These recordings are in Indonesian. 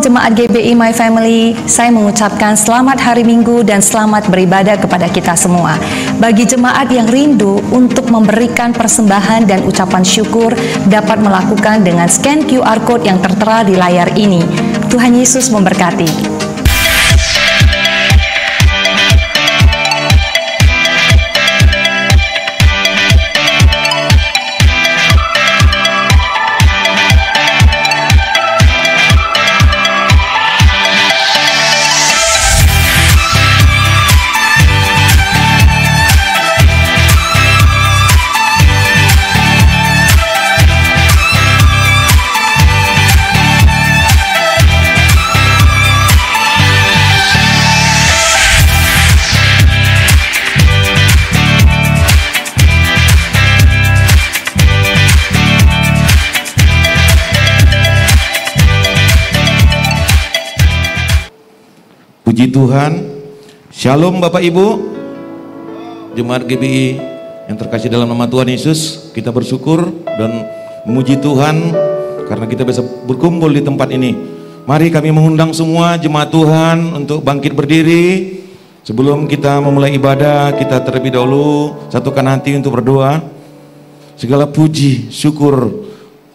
jemaat GBI My Family, saya mengucapkan selamat hari Minggu dan selamat beribadah kepada kita semua. Bagi jemaat yang rindu untuk memberikan persembahan dan ucapan syukur, dapat melakukan dengan scan QR Code yang tertera di layar ini. Tuhan Yesus memberkati. Puji Tuhan. Shalom Bapak Ibu jemaat GBI yang terkasih dalam nama Tuhan Yesus. Kita bersyukur dan memuji Tuhan karena kita bisa berkumpul di tempat ini. Mari kami mengundang semua jemaat Tuhan untuk bangkit berdiri. Sebelum kita memulai ibadah, kita terlebih dahulu satukan hati untuk berdoa. Segala puji, syukur,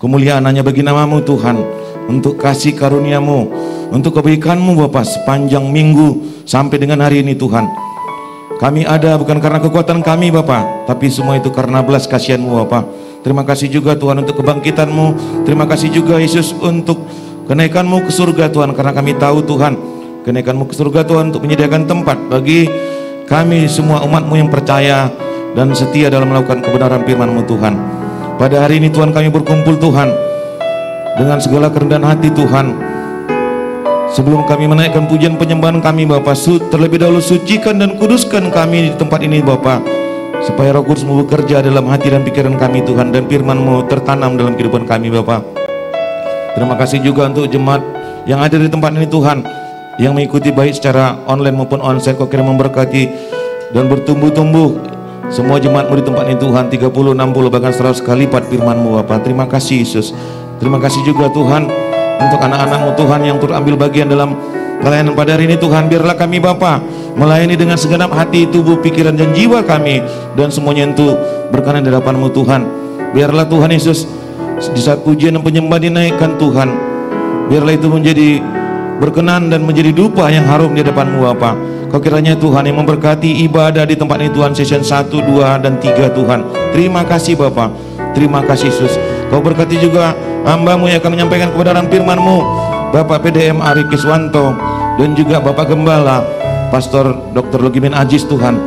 kemuliaan hanya bagi nama-Mu Tuhan, untuk kasih karunia-Mu, untuk kebaikan-Mu Bapa sepanjang minggu sampai dengan hari ini Tuhan. Kami ada bukan karena kekuatan kami Bapa, tapi semua itu karena belas kasihan-Mu Bapa. Terima kasih juga Tuhan untuk kebangkitan-Mu. Terima kasih juga Yesus untuk kenaikan-Mu ke surga Tuhan, karena kami tahu Tuhan kenaikan-Mu ke surga Tuhan untuk menyediakan tempat bagi kami semua umat-Mu yang percaya dan setia dalam melakukan kebenaran firman-Mu Tuhan. Pada hari ini Tuhan kami berkumpul Tuhan dengan segala kerendahan hati Tuhan. Sebelum kami menaikkan pujian penyembahan kami Bapa, terlebih dahulu sucikan dan kuduskan kami di tempat ini Bapa, supaya Roh Kudus-Mu bekerja dalam hati dan pikiran kami Tuhan, dan firman-Mu tertanam dalam kehidupan kami Bapa. Terima kasih juga untuk jemaat yang ada di tempat ini Tuhan, yang mengikuti baik secara online maupun onsite. Kau kira memberkati dan bertumbuh-tumbuh semua jemaat-Mu di tempat ini Tuhan, 30, 60 bahkan 100 kali lipat firman-Mu Bapa. Terima kasih Yesus. Terima kasih juga Tuhan untuk anak-anak-Mu Tuhan yang turut ambil bagian dalam pelayanan pada hari ini Tuhan. Biarlah kami Bapa melayani dengan segenap hati, tubuh, pikiran dan jiwa kami, dan semuanya itu berkenan di hadapan-Mu Tuhan. Biarlah Tuhan Yesus di saat pujian dan penyembahan dinaikkan Tuhan, biarlah itu menjadi berkenan dan menjadi dupa yang harum di hadapan-Mu Bapa. Kau kiranya Tuhan yang memberkati ibadah di tempat ini Tuhan, session 1, 2 dan 3 Tuhan. Terima kasih Bapa. Terima kasih Yesus. Kau berkati juga hamba-Mu yang akan menyampaikan kebenaran firman-Mu, Bapak PDM Ari Kiswanto, dan juga Bapak Gembala Pastor Dr. Logimin Ajis Tuhan.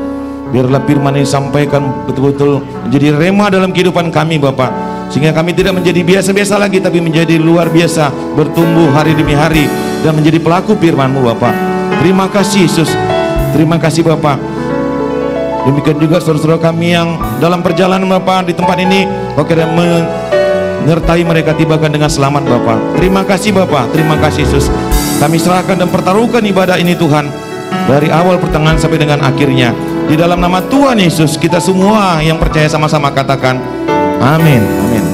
Biarlah firman ini disampaikan betul-betul menjadi rema dalam kehidupan kami Bapak, sehingga kami tidak menjadi biasa-biasa lagi, tapi menjadi luar biasa, bertumbuh hari demi hari dan menjadi pelaku firman-Mu Bapak. Terima kasih Yesus. Terima kasih Bapak. Demikian juga saudara-saudara kami yang dalam perjalanan Bapak di tempat ini, Kau kira menyertai mereka tibakan dengan selamat Bapak. Terima kasih Bapak. Terima kasih Yesus. Kami serahkan dan pertaruhkan ibadah ini Tuhan, dari awal pertengahan sampai dengan akhirnya. Di dalam nama Tuhan Yesus, kita semua yang percaya sama-sama katakan amin. Amin.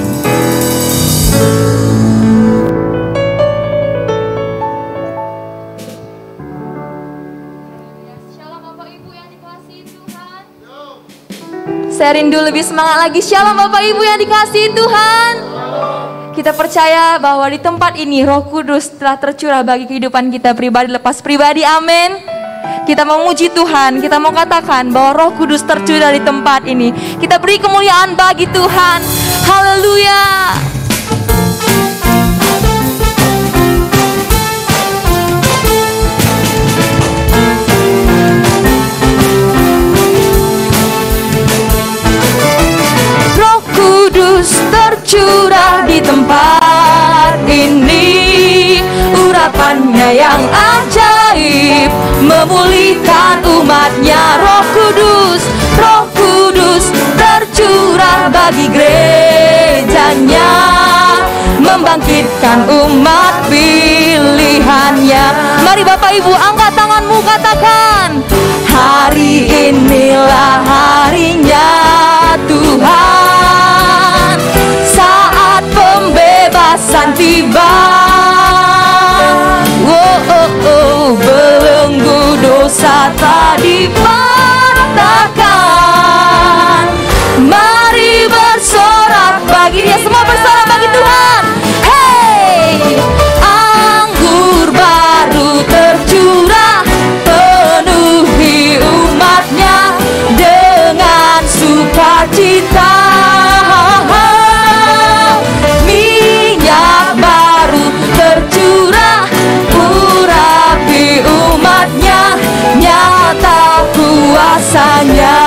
Saya rindu lebih semangat lagi. Shalom Bapak Ibu yang dikasihi Tuhan. Kita percaya bahwa di tempat ini Roh Kudus telah tercurah bagi kehidupan kita pribadi lepas pribadi. Amin. Kita mau muji Tuhan. Kita mau katakan bahwa Roh Kudus tercurah di tempat ini. Kita beri kemuliaan bagi Tuhan. Haleluya. Kudus tercurah di tempat ini, urapannya yang ajaib memulihkan umatnya. Roh Kudus tercurah bagi gerejanya, membangkitkan umat pilihannya. Mari Bapak Ibu angkat tanganmu, katakan hari inilah harinya Tuhan, saat pembebasan tiba. dipatahkan. Mari bersorak bagi Dia, semua bersorak bagi Tuhan. Hey, anggur baru tercurah, penuhi umatnya dengan sukacita. Minyak baru tercurah, urapi umatnya, nyata kuasanya.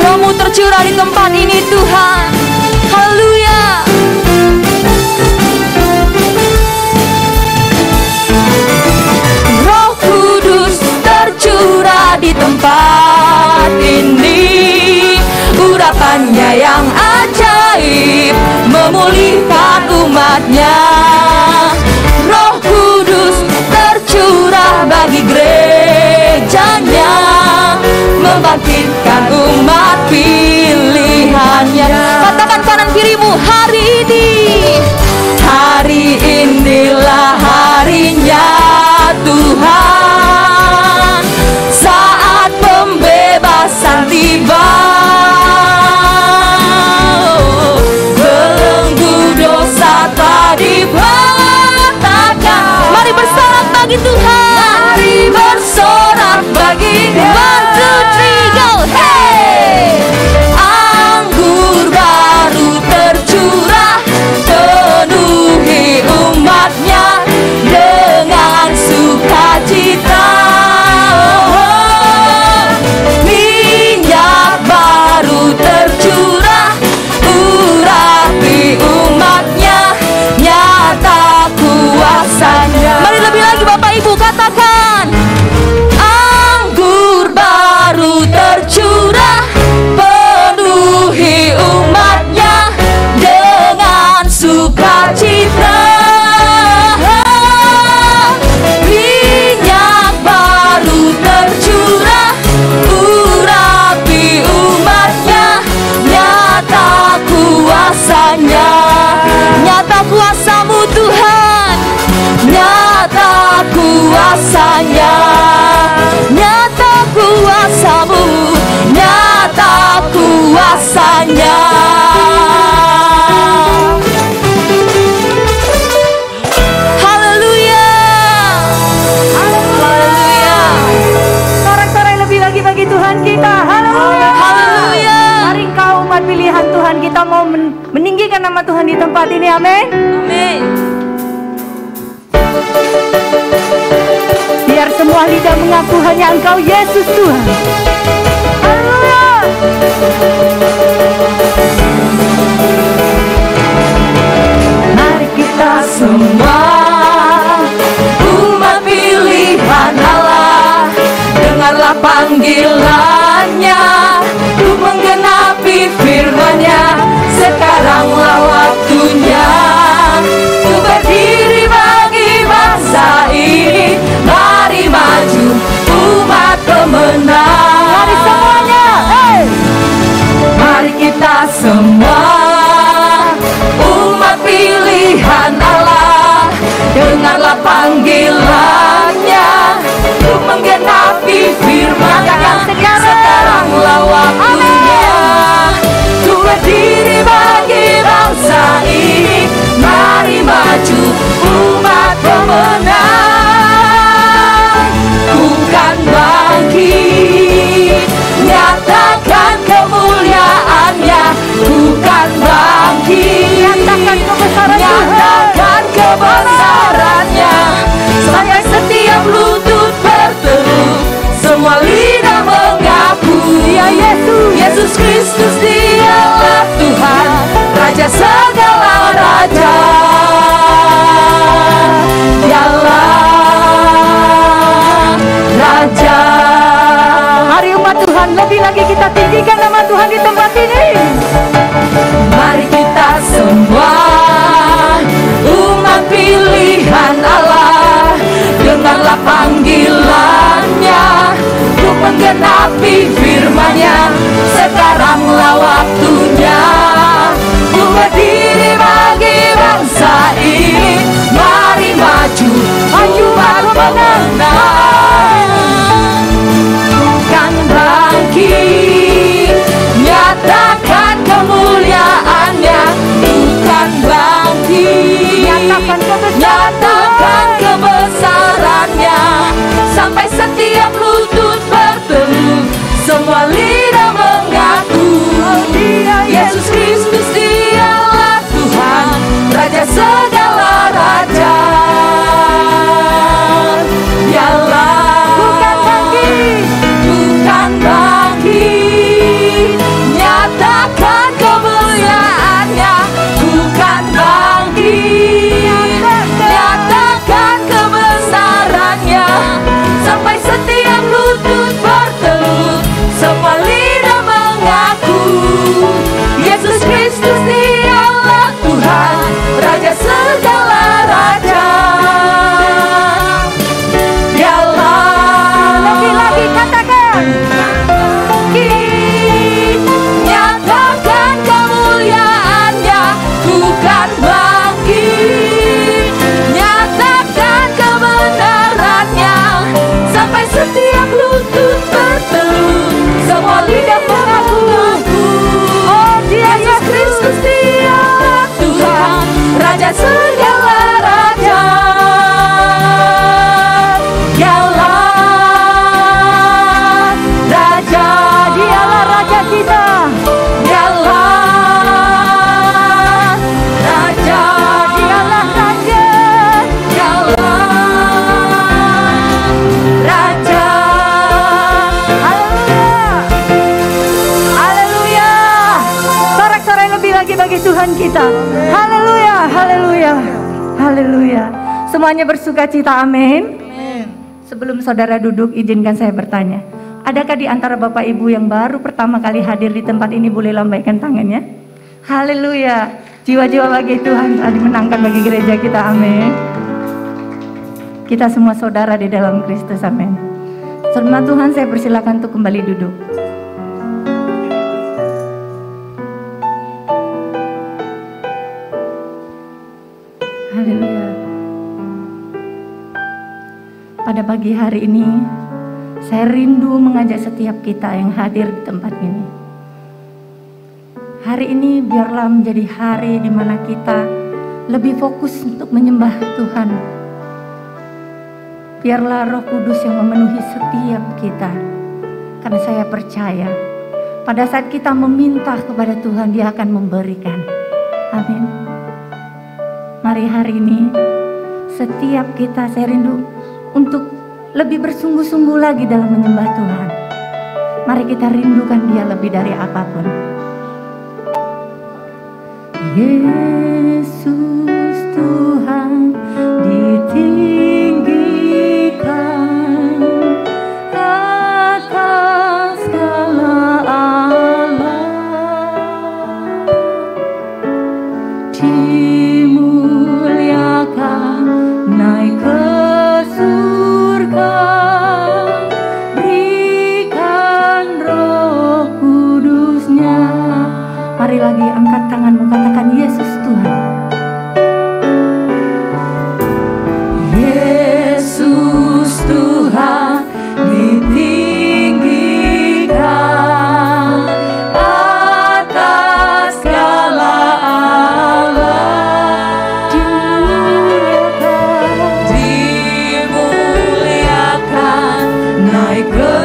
Roh-Mu tercurah di tempat ini Tuhan. Haleluya. Roh Kudus tercurah di tempat ini, urapannya yang ajaib memulihkan umatnya. Roh Kudus tercurah bagi gerejanya, membangkitkan umat pilihannya. Katakan kanan kirimu, hari ini, hari inilah harinya Tuhan, saat pembebasan tiba. Belenggu dosa tak dipatahkan. Mari bersorak bagi Tuhan. Mari bersorak bagi Tuhan. 1, 2, 3, go. Hey, anggur baru tercurah, penuhi umatnya dengan sukacita. Minyak baru tercurah, urapi umatnya, nyata kuasanya. Mari lebih lagi Bapak Ibu katakan, anggur baru tercurah, penuhi umatnya dengan sukacita. Minyak baru tercurah, urapi umatnya, nyata kuasanya. Nyata kuasa-Mu Tuhan, nyata kuasanya. Nyata kuasa-Mu, nyata kuasanya. Haleluya. Haleluya. Sorak-sorai lebih lagi bagi Tuhan kita. Haleluya. Haleluya. Mari engkau umat pilihan Tuhan, kita mau meninggikan nama Tuhan di tempat ini. Amin. Amin. Biar semua lidah mengaku hanya Engkau Yesus Tuhan. Haleluya. Mari kita semua umat pilihan Allah, dengarlah panggilannya untuk menggenapi firman-Nya. Sekaranglah waktunya untuk berdiri bagi bangsa ini. Mari maju umat pemenang. Mari semuanya. Hey. Mari kita semua umat pilihan Allah, dengarlah panggilannya untuk menggenapi firman-Nya. Sekaranglah waktunya untuk berdiri bagi bangsa ini. Mari maju umat pemenang. Bukan bangkit, nyatakan kemuliaan-Nya. Bukan bangkit, Nyatakan kebesaran Tuhan. nyatakan kebesaran-Nya. Sampai setiap lutut berteduh, semua lidah mengaku Dia Yesus. Yesus Kristus Dialah Tuhan, Raja segala raja. Dialah Raja. Mari umat Tuhan, lebih lagi kita tinggikan nama Tuhan di tempat ini. Mari kita semua umat pilihan Allah, dengarlah panggilannya untuk menggenapi firman-Nya. Sekaranglah waktunya untuk berdiri bagi bangsa ini. Mari maju nyatakan kebesarannya, sampai setiap lutut bertelut, semua lidah mengaku, Yesus Kristus dialah Tuhan, Raja segala raja. Lagi-lagi katakan, nyatakan kemuliaannya, bukan bangkit, nyatakan kebenarannya, sampai setiap lutut bertelut, semua lidah mengaku, oh Yesus Kristus dialah Tuhan, Raja segala raja. Dialah Raja kita. Dialah Raja, Dialah Raja. Raja. Haleluya. Haleluya. Sorak-sorai lebih lagi bagi Tuhan kita. Haleluya. Haleluya. Haleluya. Semuanya bersuka cita, amin. Sebelum saudara duduk, izinkan saya bertanya. Adakah di antara Bapak Ibu yang baru pertama kali hadir di tempat ini boleh lambaikan tangannya? Haleluya. Jiwa-jiwa bagi Tuhan telah dimenangkan bagi gereja kita, amin. Kita semua saudara di dalam Kristus, amin. Firman Tuhan, saya persilakan untuk kembali duduk. Haleluya. Pada pagi hari ini, saya rindu mengajak setiap kita yang hadir di tempat ini. Hari ini biarlah menjadi hari di mana kita lebih fokus untuk menyembah Tuhan. Biarlah Roh Kudus yang memenuhi setiap kita. Karena saya percaya, pada saat kita meminta kepada Tuhan, Dia akan memberikan. Amin. Mari hari ini, setiap kita saya rindu untuk lebih bersungguh-sungguh lagi dalam menyembah Tuhan. Mari kita rindukan Dia lebih dari apapun. Yesus Tuhan ditinggikan atas segala alam, dimuliakan naik ke surga, berikan Roh Kudus-Nya. Mari lagi angkat tanganmu, katakan Yesus Tuhan. Yesus Tuhan ditinggikan atas segala alam, dimuliakan naik ke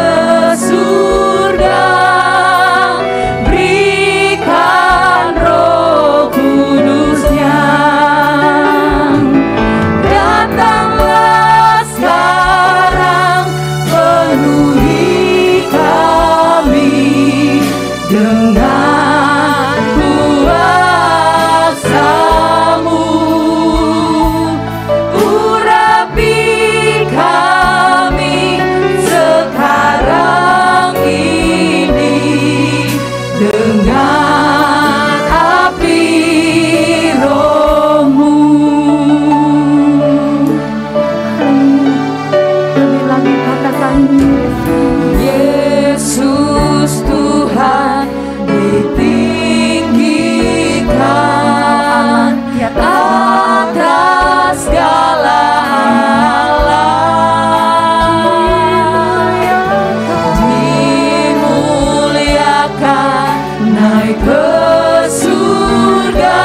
surga, berikan Roh Kudus-Nya. Datanglah sekarang, penuhi kami dengan kuasa-Mu, urapi kami sekarang ini dengan api Roh-Mu. Lebih lagi katakan Yesus Tuhan ditinggikan atas segala alam, dimuliakan naik ke surga,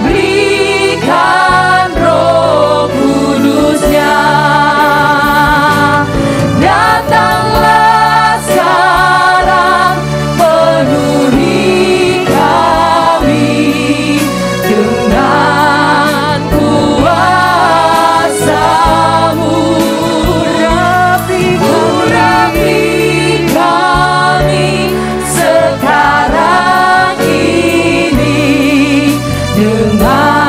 berikan Roh Kudus-Nya. Datanglah sekarang, penuhi kami dengan kuasa-Mu, urapi kami sekarang ini dengan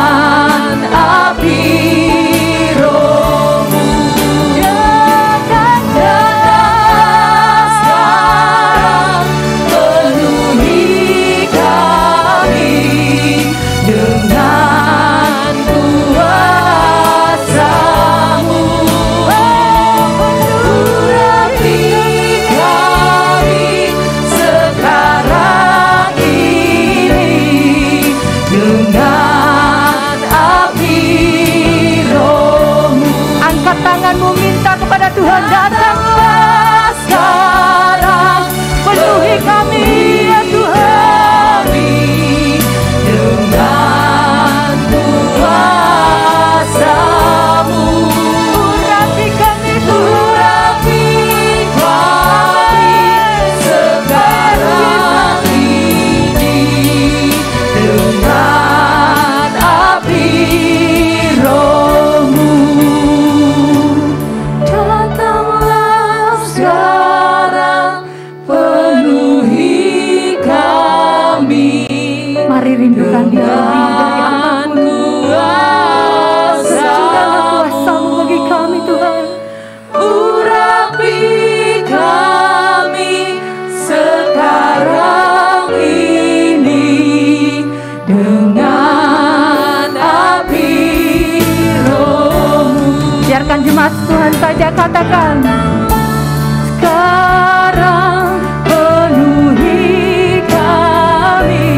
Mas Tuhan saja katakan, sekarang penuhi kami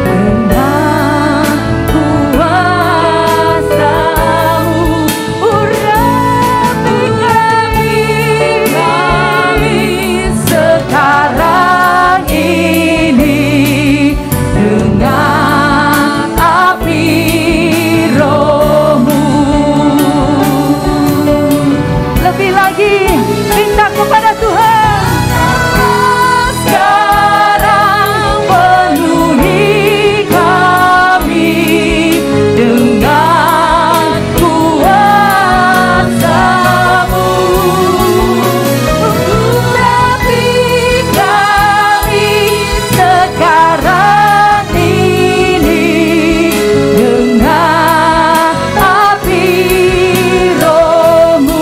dengan kuasa-Mu, urapi kami sekarang ini dengan api Roh-Mu. Lebih lagi minta kepada Tuhan, sekarang penuhi kami dengan kuasa-Mu, urapi kami sekarang ini dengan api Roh-Mu.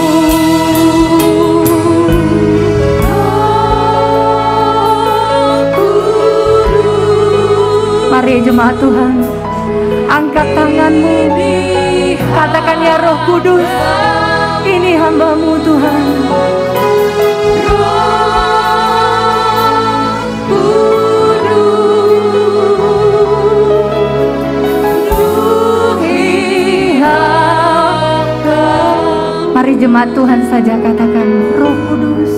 Mari jemaat Tuhan, angkat tanganmu, katakan, ya Roh Kudus, ini hamba-Mu Tuhan. Roh Kudus, mari jemaat Tuhan saja katakan, Roh Kudus,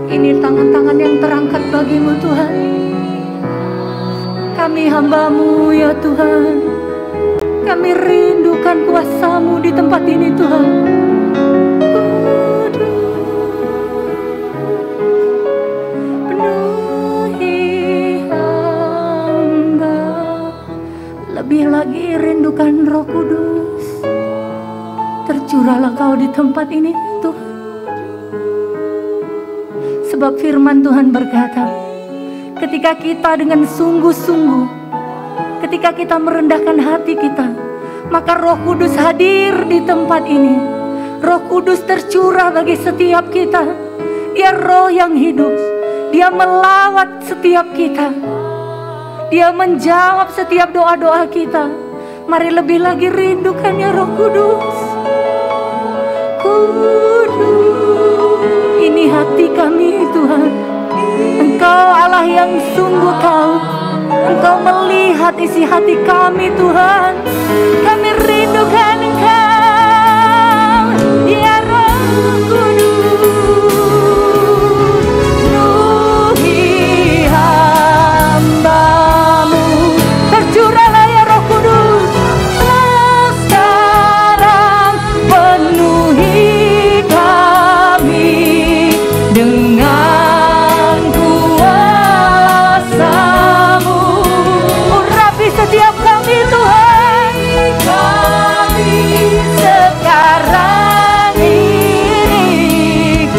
ini tangan-tangan yang terangkat bagi-Mu Tuhan. Kami hamba-Mu ya Tuhan. Kami rindukan kuasa-Mu di tempat ini Tuhan. Penuhi hamba. Lebih lagi rindukan Roh Kudus. Tercurahlah Kau di tempat ini Tuhan. Sebab firman Tuhan berkata, ketika kita dengan sungguh-sungguh, ketika kita merendahkan hati kita, maka Roh Kudus hadir di tempat ini. Roh Kudus tercurah bagi setiap kita. Dia Roh yang hidup. Dia melawat setiap kita. Dia menjawab setiap doa-doa kita. Mari lebih lagi rindukan ya Roh Kudus. Kudus, ini hati kami Tuhan. Engkau Allah yang sungguh tahu. Engkau melihat isi hati kami Tuhan. Kami rindukan Engkau ya Roh Kudus. Penuhi hamba-Mu. Tercurahlah ya Roh Kudus. Sekarang penuhi kami dengan kuasa-Mu, urapi setiap kami Tuhan. Kami sekarang ini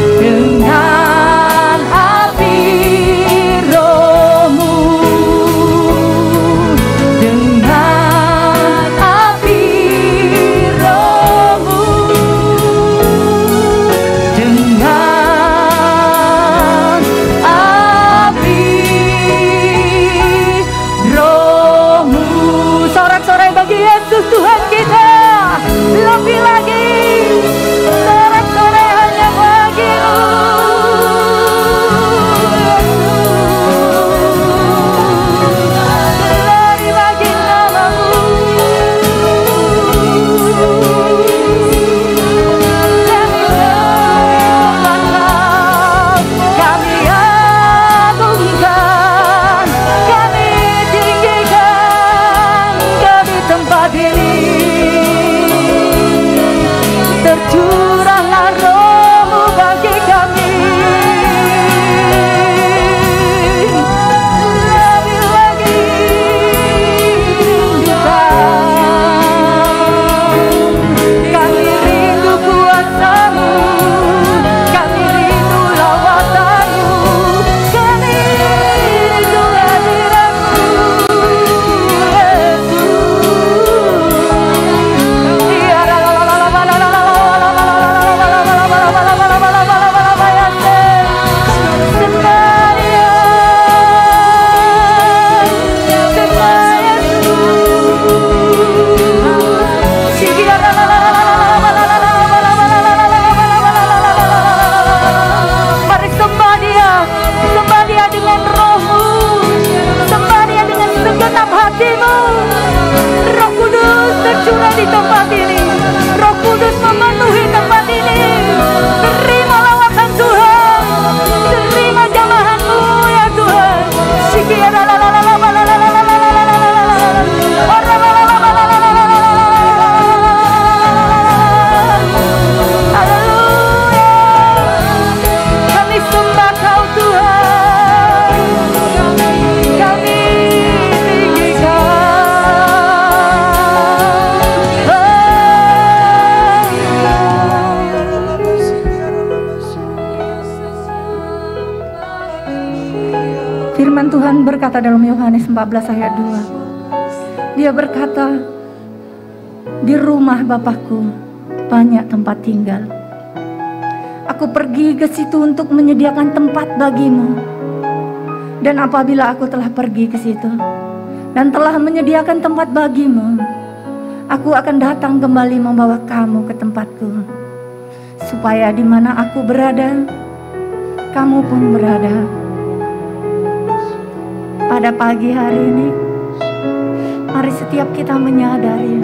Firman Tuhan berkata dalam Yohanes 14 ayat 2. Dia berkata, di rumah Bapakku banyak tempat tinggal. Aku pergi ke situ untuk menyediakan tempat bagimu. Dan apabila aku telah pergi ke situ dan telah menyediakan tempat bagimu, aku akan datang kembali membawa kamu ke tempatku, supaya di mana aku berada, kamu pun berada. Pada pagi hari ini, mari setiap kita menyadari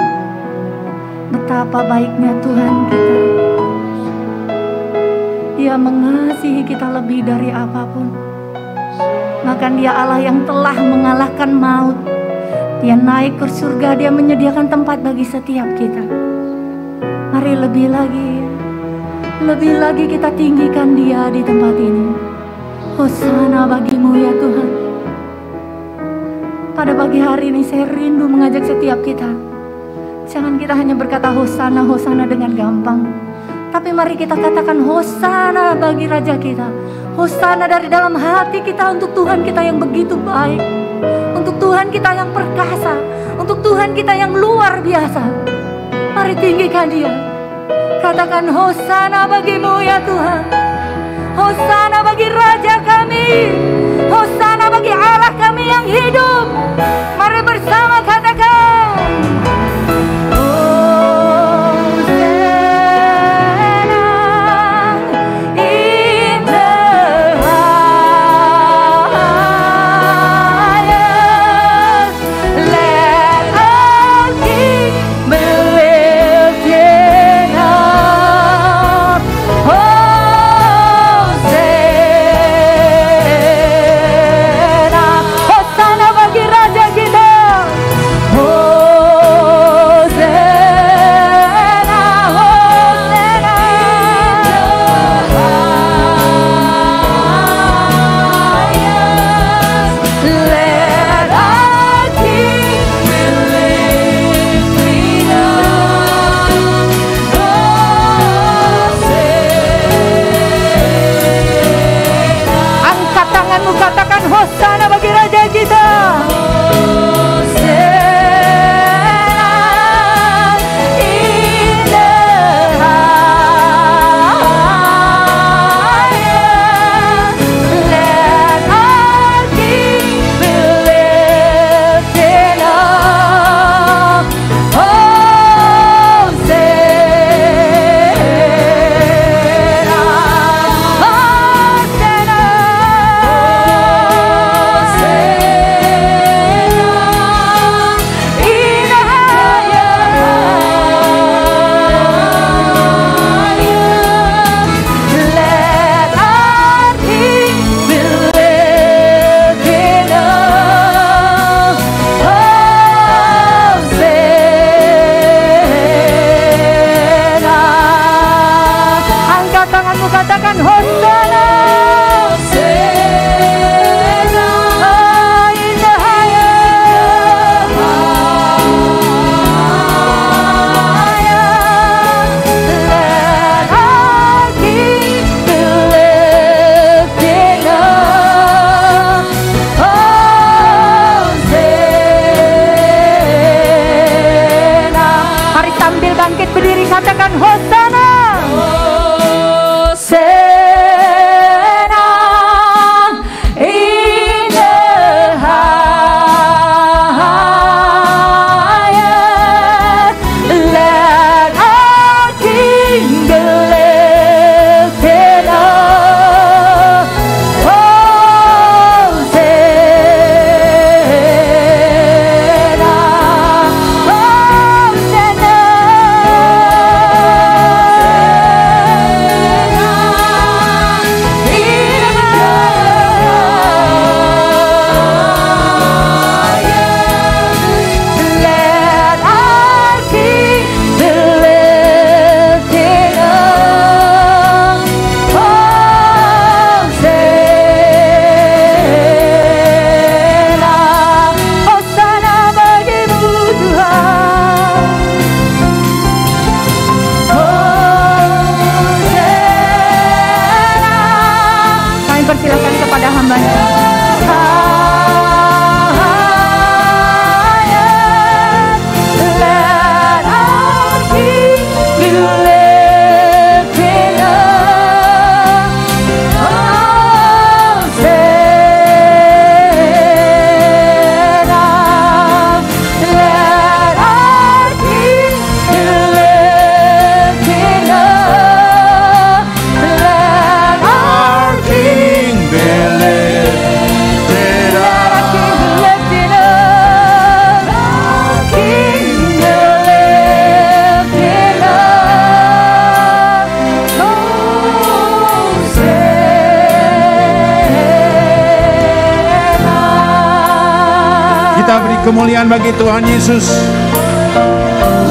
betapa baiknya Tuhan kita. Dia mengasihi kita lebih dari apapun. Bahkan Dia Allah yang telah mengalahkan maut. Dia naik ke surga, Dia menyediakan tempat bagi setiap kita. Mari lebih lagi kita tinggikan Dia di tempat ini. Hosana bagimu ya Tuhan. Pada pagi hari ini saya rindu mengajak setiap kita. Jangan kita hanya berkata Hosana, Hosana dengan gampang. Tapi mari kita katakan Hosana bagi Raja kita. Hosana dari dalam hati kita untuk Tuhan kita yang begitu baik. Untuk Tuhan kita yang perkasa. Untuk Tuhan kita yang luar biasa. Mari tinggikan Dia. Katakan Hosana bagimu ya Tuhan. Hosana bagi Raja kami. Hosana bagi Allah kami yang hidup. Mari bersama katakan Kita beri kemuliaan bagi Tuhan Yesus.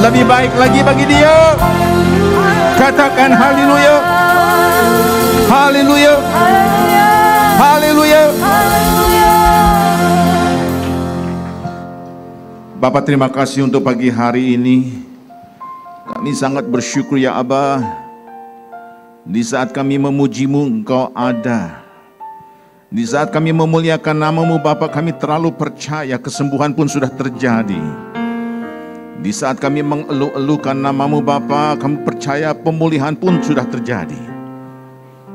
Lebih baik lagi bagi Dia. Katakan haleluya. Haleluya. Haleluya. Bapak, terima kasih untuk pagi hari ini. Kami sangat bersyukur ya Aba. Di saat kami memuji-Mu, Engkau ada. Di saat kami memuliakan nama-Mu Bapa, kami terlalu percaya kesembuhan pun sudah terjadi. Di saat kami mengeluh-elukan nama-Mu Bapa, kami percaya pemulihan pun sudah terjadi.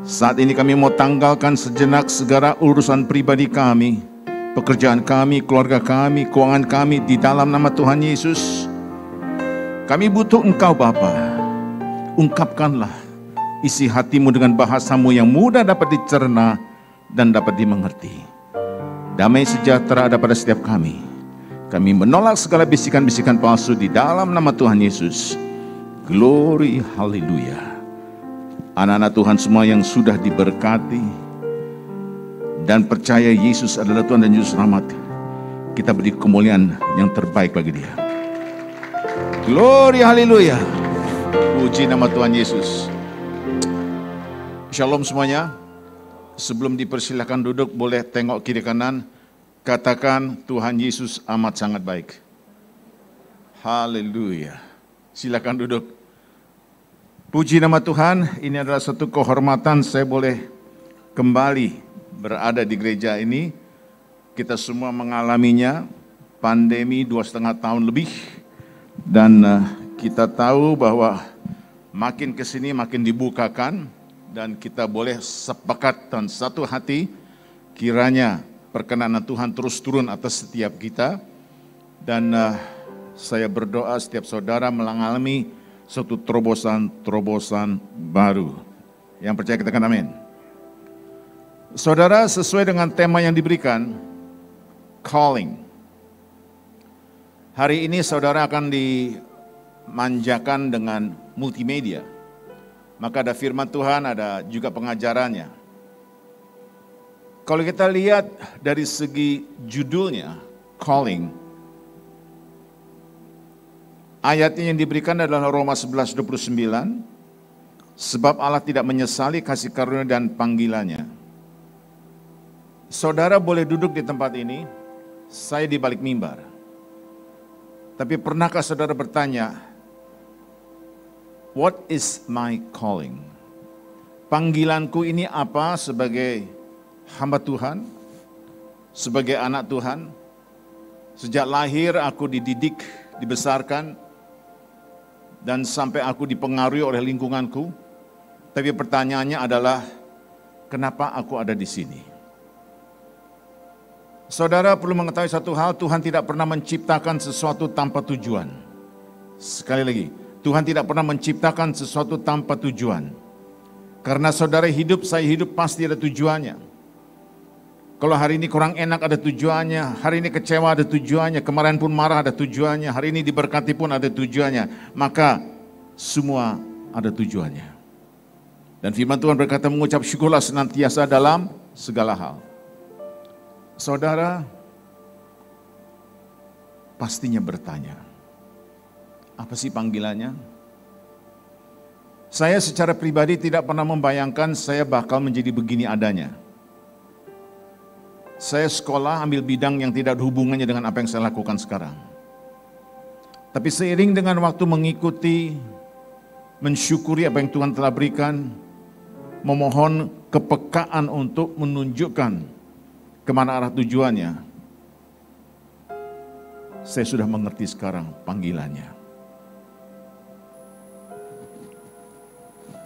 Saat ini kami mau tanggalkan sejenak segala urusan pribadi kami, pekerjaan kami, keluarga kami, keuangan kami di dalam nama Tuhan Yesus. Kami butuh Engkau Bapa. Ungkapkanlah isi hati-Mu dengan bahasa-Mu yang mudah dapat dicerna dan dapat dimengerti. Damai sejahtera ada pada setiap kami. Kami menolak segala bisikan-bisikan palsu di dalam nama Tuhan Yesus. Glory, haleluya. Anak-anak Tuhan semua yang sudah diberkati dan percaya Yesus adalah Tuhan dan Juru Selamat, kita beri kemuliaan yang terbaik bagi Dia. Glory, haleluya. Puji nama Tuhan Yesus. Shalom semuanya. Sebelum dipersilakan duduk, boleh tengok kiri kanan. Katakan Tuhan Yesus amat sangat baik. Haleluya. Silakan duduk. Puji nama Tuhan. Ini adalah satu kehormatan saya boleh kembali berada di gereja ini. Kita semua mengalaminya. Pandemi 2,5 tahun lebih. Dan kita tahu bahwa makin kesini makin dibukakan. Dan kita boleh sepakat dan satu hati, kiranya perkenanan Tuhan terus turun atas setiap kita. Dan saya berdoa setiap saudara mengalami suatu terobosan-terobosan baru. Yang percaya katakan amin. Saudara, sesuai dengan tema yang diberikan, calling. Hari ini saudara akan dimanjakan dengan multimedia. Maka ada firman Tuhan, ada juga pengajarannya. Kalau kita lihat dari segi judulnya, calling, ayatnya yang diberikan adalah Roma 11:29, sebab Allah tidak menyesali kasih karunia dan panggilannya. Saudara boleh duduk di tempat ini, saya di balik mimbar. Tapi pernahkah saudara bertanya, what is my calling? Panggilanku ini apa sebagai hamba Tuhan, sebagai anak Tuhan? Sejak lahir aku dididik, dibesarkan, dan sampai aku dipengaruhi oleh lingkunganku. Tapi pertanyaannya adalah, kenapa aku ada di sini? Saudara perlu mengetahui satu hal, Tuhan tidak pernah menciptakan sesuatu tanpa tujuan. Sekali lagi, Tuhan tidak pernah menciptakan sesuatu tanpa tujuan. Karena saudara hidup, saya hidup pasti ada tujuannya. Kalau hari ini kurang enak ada tujuannya, hari ini kecewa ada tujuannya, kemarin pun marah ada tujuannya, hari ini diberkati pun ada tujuannya. Maka semua ada tujuannya. Dan firman Tuhan berkata, mengucap syukurlah senantiasa dalam segala hal. Saudara pastinya bertanya, apa sih panggilannya? Saya secara pribadi tidak pernah membayangkan saya bakal menjadi begini adanya. Saya sekolah ambil bidang yang tidak ada hubungannya dengan apa yang saya lakukan sekarang. Tapi seiring dengan waktu mengikuti, mensyukuri apa yang Tuhan telah berikan, memohon kepekaan untuk menunjukkan kemana arah tujuannya, saya sudah mengerti sekarang panggilannya.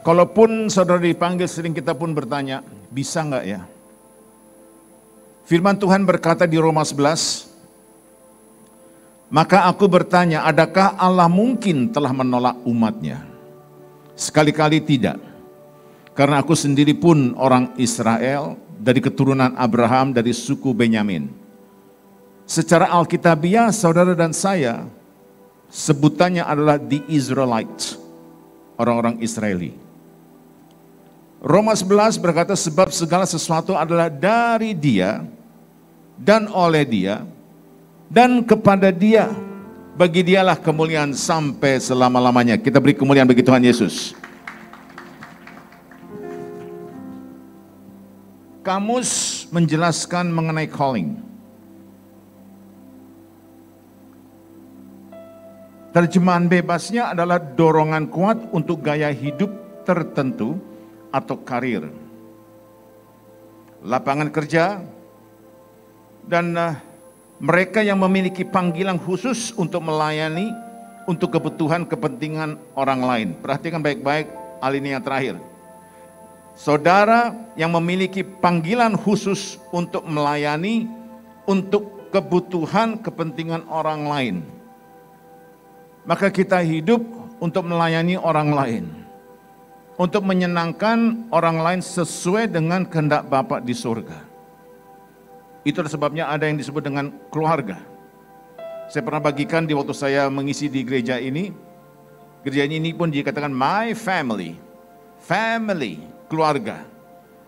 Kalaupun saudara dipanggil, sering kita pun bertanya, bisa enggak ya? Firman Tuhan berkata di Roma 11, maka aku bertanya, adakah Allah mungkin telah menolak umatnya? Sekali-kali tidak. Karena aku sendiri pun orang Israel, dari keturunan Abraham, dari suku Benyamin. Secara alkitabiah, saudara dan saya, sebutannya adalah the Israelites, orang-orang Israeli. Roma 11 berkata, sebab segala sesuatu adalah dari Dia, dan oleh Dia, Dan kepada Dia, bagi Dialah kemuliaan sampai selama-lamanya. Kita beri kemuliaan bagi Tuhan Yesus. Kamus menjelaskan mengenai calling. Terjemahan bebasnya adalah dorongan kuat untuk gaya hidup tertentu atau karir, lapangan kerja, dan mereka yang memiliki panggilan khusus untuk melayani untuk kebutuhan kepentingan orang lain. Perhatikan baik-baik alinea terakhir. Saudara yang memiliki panggilan khusus untuk melayani untuk kebutuhan kepentingan orang lain. Maka kita hidup untuk melayani orang lain. Untuk menyenangkan orang lain sesuai dengan kehendak Bapa di surga. Itulah sebabnya ada yang disebut dengan keluarga. Saya pernah bagikan di waktu saya mengisi di gereja ini. Gereja ini pun dikatakan my family. Family, keluarga.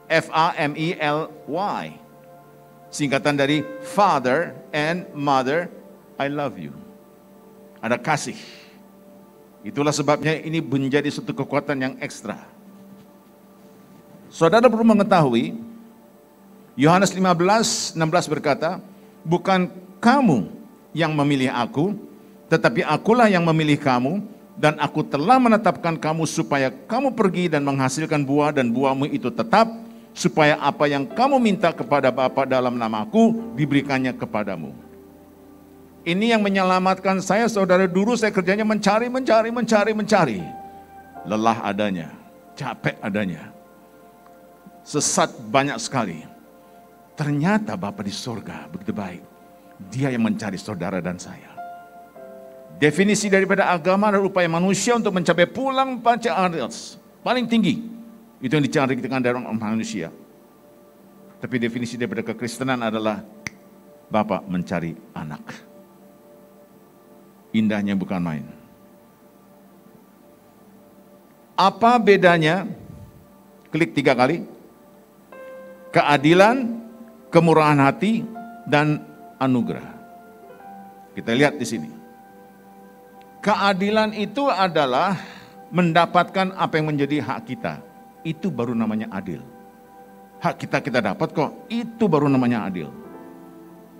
F-A-M-I-L-Y. Singkatan dari Father and Mother, I love you. Ada kasih. Itulah sebabnya ini menjadi suatu kekuatan yang ekstra. Saudara perlu mengetahui, Yohanes 15:16 berkata, bukan kamu yang memilih aku, tetapi akulah yang memilih kamu, dan aku telah menetapkan kamu supaya kamu pergi dan menghasilkan buah, dan buahmu itu tetap, supaya apa yang kamu minta kepada Bapa dalam namaku, diberikannya kepadamu. Ini yang menyelamatkan saya, saudara. Dulu saya kerjanya mencari. Lelah adanya, capek adanya. Sesat banyak sekali. Ternyata Bapa di surga begitu baik. Dia yang mencari saudara dan saya. Definisi daripada agama adalah upaya manusia untuk mencapai pulang panca aras paling tinggi. Itu yang dicari dengan dari manusia. Tapi definisi daripada kekristenan adalah Bapa mencari anak. Indahnya bukan main. Apa bedanya? Klik 3 kali. Keadilan, kemurahan hati, dan anugerah. Kita lihat di sini. Keadilan itu adalah mendapatkan apa yang menjadi hak kita. Itu baru namanya adil. Hak kita dapat kok, itu baru namanya adil.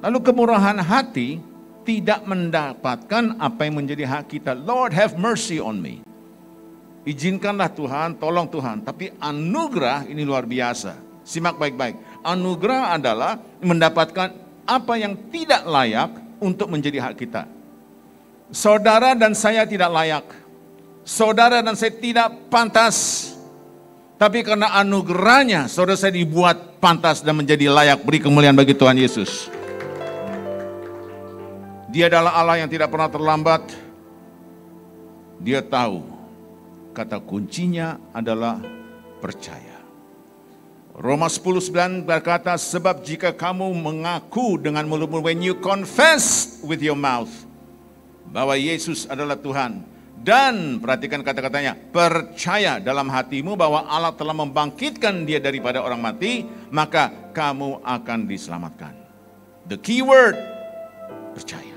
Lalu kemurahan hati tidak mendapatkan apa yang menjadi hak kita. Lord have mercy on me. Izinkanlah Tuhan, tolong Tuhan. Tapi anugerah ini luar biasa. Simak baik-baik. Anugerah adalah mendapatkan apa yang tidak layak untuk menjadi hak kita. Saudara dan saya tidak layak. Saudara dan saya tidak pantas. Tapi karena anugerahnya, saudara saya dibuat pantas dan menjadi layak. Beri kemuliaan bagi Tuhan Yesus. Dia adalah Allah yang tidak pernah terlambat. Dia tahu kata kuncinya adalah percaya. Roma 10:9 berkata, sebab jika kamu mengaku dengan mulutmu, when you confess with your mouth bahwa Yesus adalah Tuhan, dan perhatikan kata-katanya, percaya dalam hatimu bahwa Allah telah membangkitkan dia daripada orang mati, maka kamu akan diselamatkan. The key word, percaya.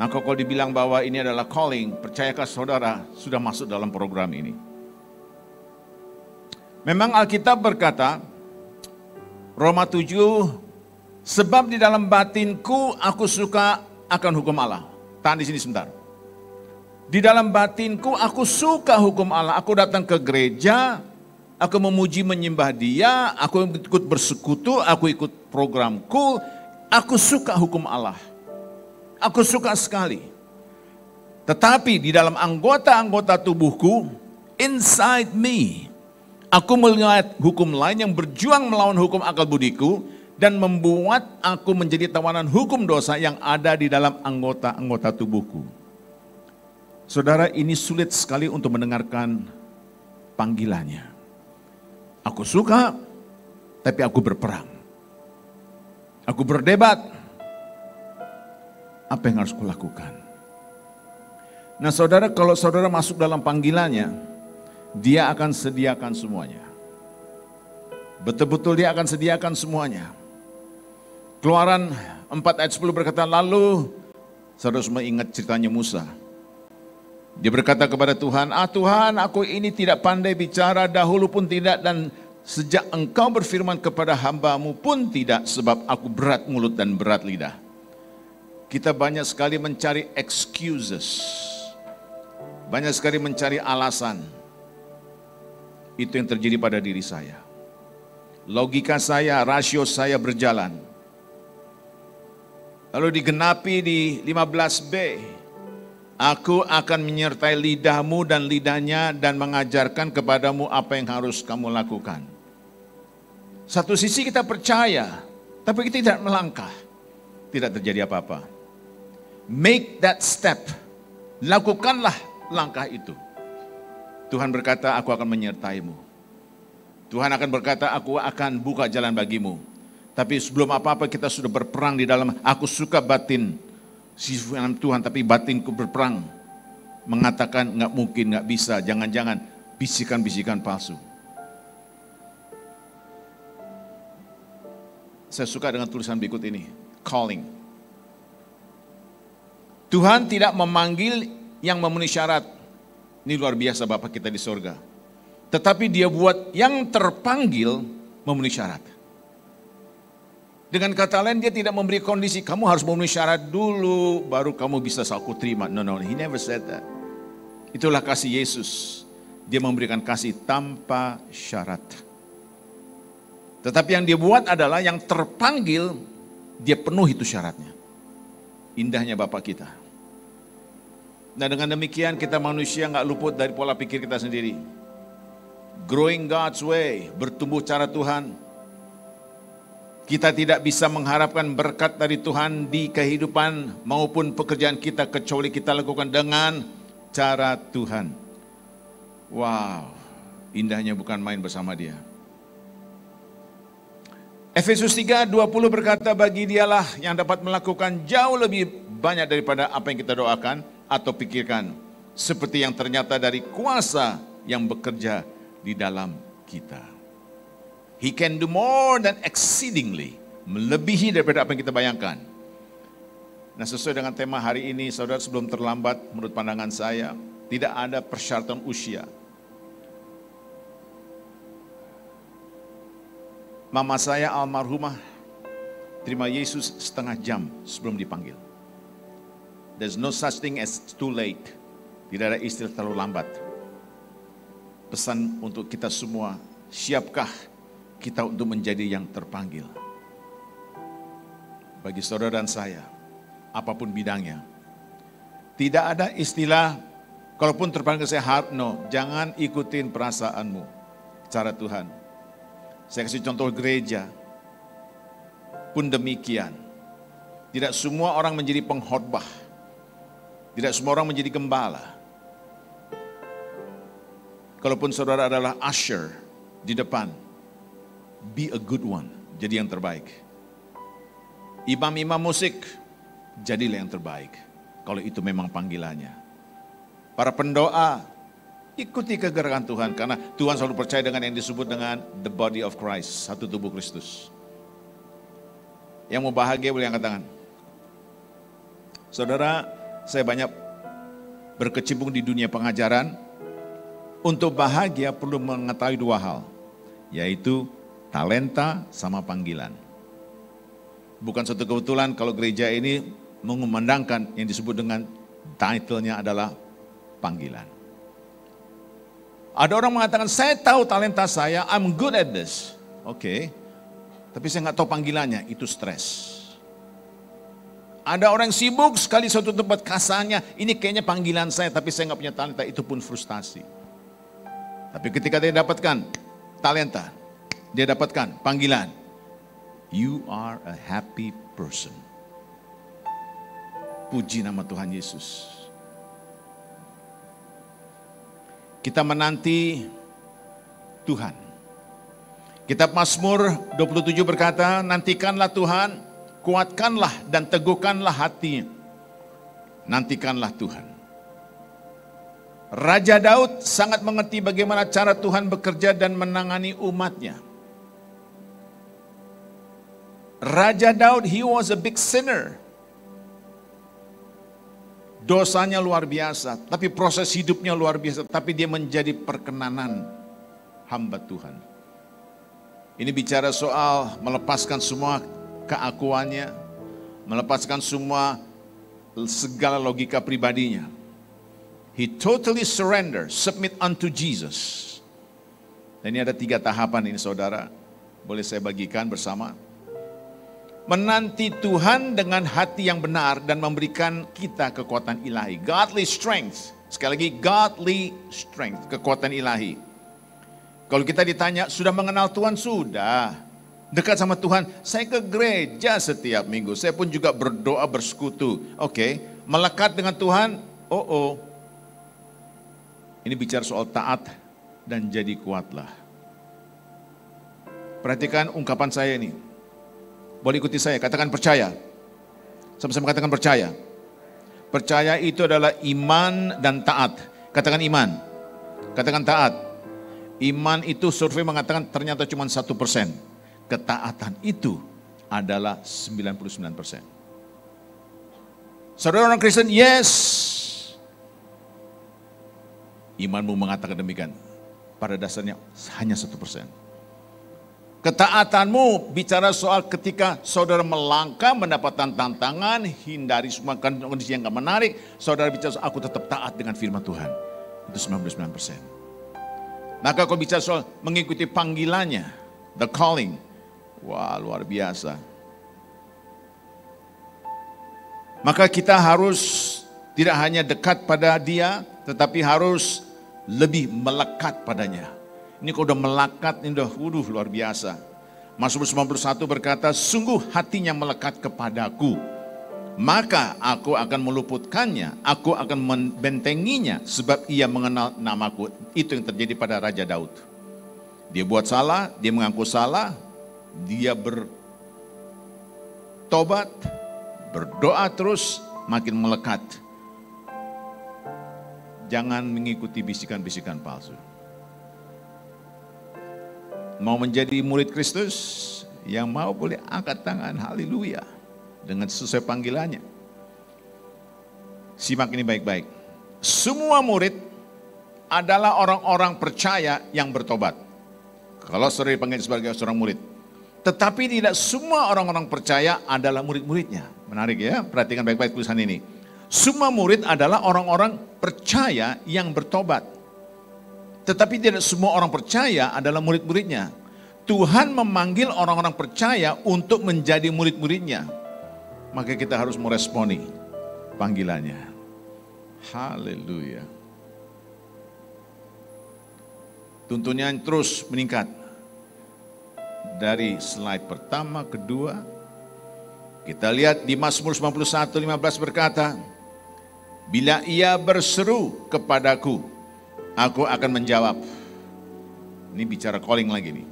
Maka kalau dibilang bahwa ini adalah calling, percayakah saudara sudah masuk dalam program ini? Memang Alkitab berkata, Roma 7, sebab di dalam batinku aku suka akan hukum Allah. Tahan di sini sebentar. Di dalam batinku aku suka hukum Allah. Aku datang ke gereja, aku memuji menyembah Dia, aku ikut bersekutu, aku ikut programku, aku suka hukum Allah. Aku suka sekali. Tetapi di dalam anggota-anggota tubuhku, inside me, aku melihat hukum lain yang berjuang melawan hukum akal budiku dan membuat aku menjadi tawanan hukum dosa yang ada di dalam anggota-anggota tubuhku. Saudara, ini sulit sekali untuk mendengarkan panggilannya. Aku suka, tapi aku berperang. Aku berdebat. Apa yang harus kulakukan? Nah saudara, kalau saudara masuk dalam panggilannya, dia akan sediakan semuanya. Betul-betul dia akan sediakan semuanya. Keluaran 4 ayat 10 berkata, lalu saudara semua ingat ceritanya Musa. Dia berkata kepada Tuhan, Tuhan, aku ini tidak pandai bicara, dahulu pun tidak, dan sejak engkau berfirman kepada hamba-Mu pun tidak, sebab aku berat mulut dan berat lidah. Kita banyak sekali mencari excuses, banyak sekali mencari alasan. Itu yang terjadi pada diri saya. Logika saya, rasio saya berjalan. Lalu digenapi di 15b, aku akan menyertai lidahmu dan lidahnya dan mengajarkan kepadamu apa yang harus kamu lakukan. Satu sisi kita percaya, tapi kita tidak melangkah. Tidak terjadi apa-apa. Make that step. Lakukanlah langkah itu. Tuhan berkata, aku akan menyertaimu. Tuhan akan berkata, aku akan buka jalan bagimu. Tapi sebelum apa-apa kita sudah berperang di dalam, aku suka batin sifat Tuhan, tapi batinku berperang. Mengatakan nggak mungkin, nggak bisa, jangan-jangan, bisikan-bisikan palsu. Saya suka dengan tulisan berikut ini, calling. Tuhan tidak memanggil yang memenuhi syarat. Ini luar biasa Bapak kita di sorga. Tetapi dia buat yang terpanggil memenuhi syarat. Dengan kata lain dia tidak memberi kondisi, kamu harus memenuhi syarat dulu, baru kamu bisa aku terima. No, he never said that. Itulah kasih Yesus. Dia memberikan kasih tanpa syarat. Tetapi yang dia buat adalah yang terpanggil, dia penuhi itu syaratnya. Indahnya Bapak kita. Nah dengan demikian kita manusia nggak luput dari pola pikir kita sendiri. Growing God's way, bertumbuh cara Tuhan. Kita tidak bisa mengharapkan berkat dari Tuhan di kehidupan maupun pekerjaan kita kecuali kita lakukan dengan cara Tuhan. Wow, indahnya bukan main bersama Dia. Efesus 3:20 berkata, bagi Dialah yang dapat melakukan jauh lebih banyak daripada apa yang kita doakan atau pikirkan, seperti yang ternyata dari kuasa yang bekerja di dalam kita. He can do more than exceedingly, melebihi daripada apa yang kita bayangkan. Nah sesuai dengan tema hari ini, saudara, sebelum terlambat menurut pandangan saya, tidak ada persyaratan usia. Mama saya almarhumah terima Yesus setengah jam sebelum dipanggil. There's no such thing as too late. Tidak ada istilah terlalu lambat. Pesan untuk kita semua, siapkah kita untuk menjadi yang terpanggil? Bagi saudara dan saya, apapun bidangnya, tidak ada istilah, kalaupun terpanggil saya hard no, jangan ikutin perasaanmu, cara Tuhan. Saya kasih contoh gereja, pun demikian. Tidak semua orang menjadi pengkhotbah. Tidak semua orang menjadi gembala. Kalaupun saudara adalah usher di depan, be a good one, jadi yang terbaik. Imam-imam musik, jadilah yang terbaik. Kalau itu memang panggilannya. Para pendoa, ikuti kegerakan Tuhan, karena Tuhan selalu percaya dengan yang disebut dengan the body of Christ, satu tubuh Kristus. Yang mau bahagia boleh angkat tangan. Saudara, saya banyak berkecimpung di dunia pengajaran. Untuk bahagia perlu mengetahui dua hal, yaitu talenta sama panggilan. Bukan suatu kebetulan kalau gereja ini mengumandangkan yang disebut dengan title-nya adalah panggilan. Ada orang mengatakan, saya tahu talenta saya, I'm good at this. Oke, tapi saya nggak tahu panggilannya, itu stres. Ada orang sibuk sekali suatu tempat, kasarnya, ini kayaknya panggilan saya, tapi saya nggak punya talenta, itu pun frustasi. Tapi ketika dia dapatkan talenta, dia dapatkan panggilan, you are a happy person. Puji nama Tuhan Yesus. Kita menanti Tuhan. Kitab Mazmur 27 berkata, nantikanlah Tuhan, kuatkanlah dan teguhkanlah hati. Nantikanlah Tuhan. Raja Daud sangat mengerti bagaimana cara Tuhan bekerja dan menangani umatnya. Raja Daud, he was a big sinner. Dosanya luar biasa, tapi proses hidupnya luar biasa. Tapi dia menjadi perkenanan hamba Tuhan. Ini bicara soal melepaskan semua keakuannya, melepaskan semua segala logika pribadinya. He totally surrender, submit unto Jesus. Dan ini ada 3 tahapan ini saudara, boleh saya bagikan bersama. Menanti Tuhan dengan hati yang benar dan memberikan kita kekuatan ilahi. Godly strength. Sekali lagi, godly strength, kekuatan ilahi. Kalau kita ditanya, sudah mengenal Tuhan? Sudah. Dekat sama Tuhan, saya ke gereja setiap minggu. Saya pun juga berdoa, bersekutu. Oke, melekat dengan Tuhan? Ini bicara soal taat dan jadi kuatlah. Perhatikan ungkapan saya ini. Boleh ikuti saya, katakan percaya. Sama-sama katakan percaya. Percaya itu adalah iman dan taat. Katakan iman. Katakan taat. Iman itu survei mengatakan ternyata cuma 1%. Ketaatan itu adalah 99%. Saudara orang Kristen, yes. Imanmu mengatakan demikian. Pada dasarnya hanya 1%. Ketaatanmu bicara soal ketika saudara melangkah mendapatkan tantangan, hindari semua kondisi yang gak menarik, saudara bicara soal aku tetap taat dengan firman Tuhan. Itu 99%. Maka kalau bicara soal mengikuti panggilannya, the calling, wah luar biasa. Maka kita harus tidak hanya dekat pada dia, tetapi harus lebih melekat padanya. Ini kalau udah melekat, ini udah luar biasa. Mazmur 91 berkata, sungguh hatinya melekat kepadaku. Maka aku akan meluputkannya, aku akan membentenginya, sebab ia mengenal namaku. Itu yang terjadi pada Raja Daud. Dia buat salah, dia mengaku salah, dia bertobat, berdoa terus, makin melekat. Jangan mengikuti bisikan-bisikan palsu. Mau menjadi murid Kristus, yang mau boleh angkat tangan, haleluya, dengan sesuai panggilannya. Simak ini baik-baik. Semua murid adalah orang-orang percaya yang bertobat. Kalau saudara dipanggil sebagai seorang murid. Tetapi tidak semua orang-orang percaya adalah murid-muridnya. Menarik ya, perhatikan baik-baik tulisan ini. Semua murid adalah orang-orang percaya yang bertobat. Tetapi tidak semua orang percaya adalah murid-muridnya. Tuhan memanggil orang-orang percaya untuk menjadi murid-muridnya. Maka kita harus meresponi panggilannya. Haleluya. Tuntunan terus meningkat. Dari slide pertama, kedua. Kita lihat di Mazmur 91:15 berkata, bila ia berseru kepadaku, aku akan menjawab. Ini bicara calling lagi nih.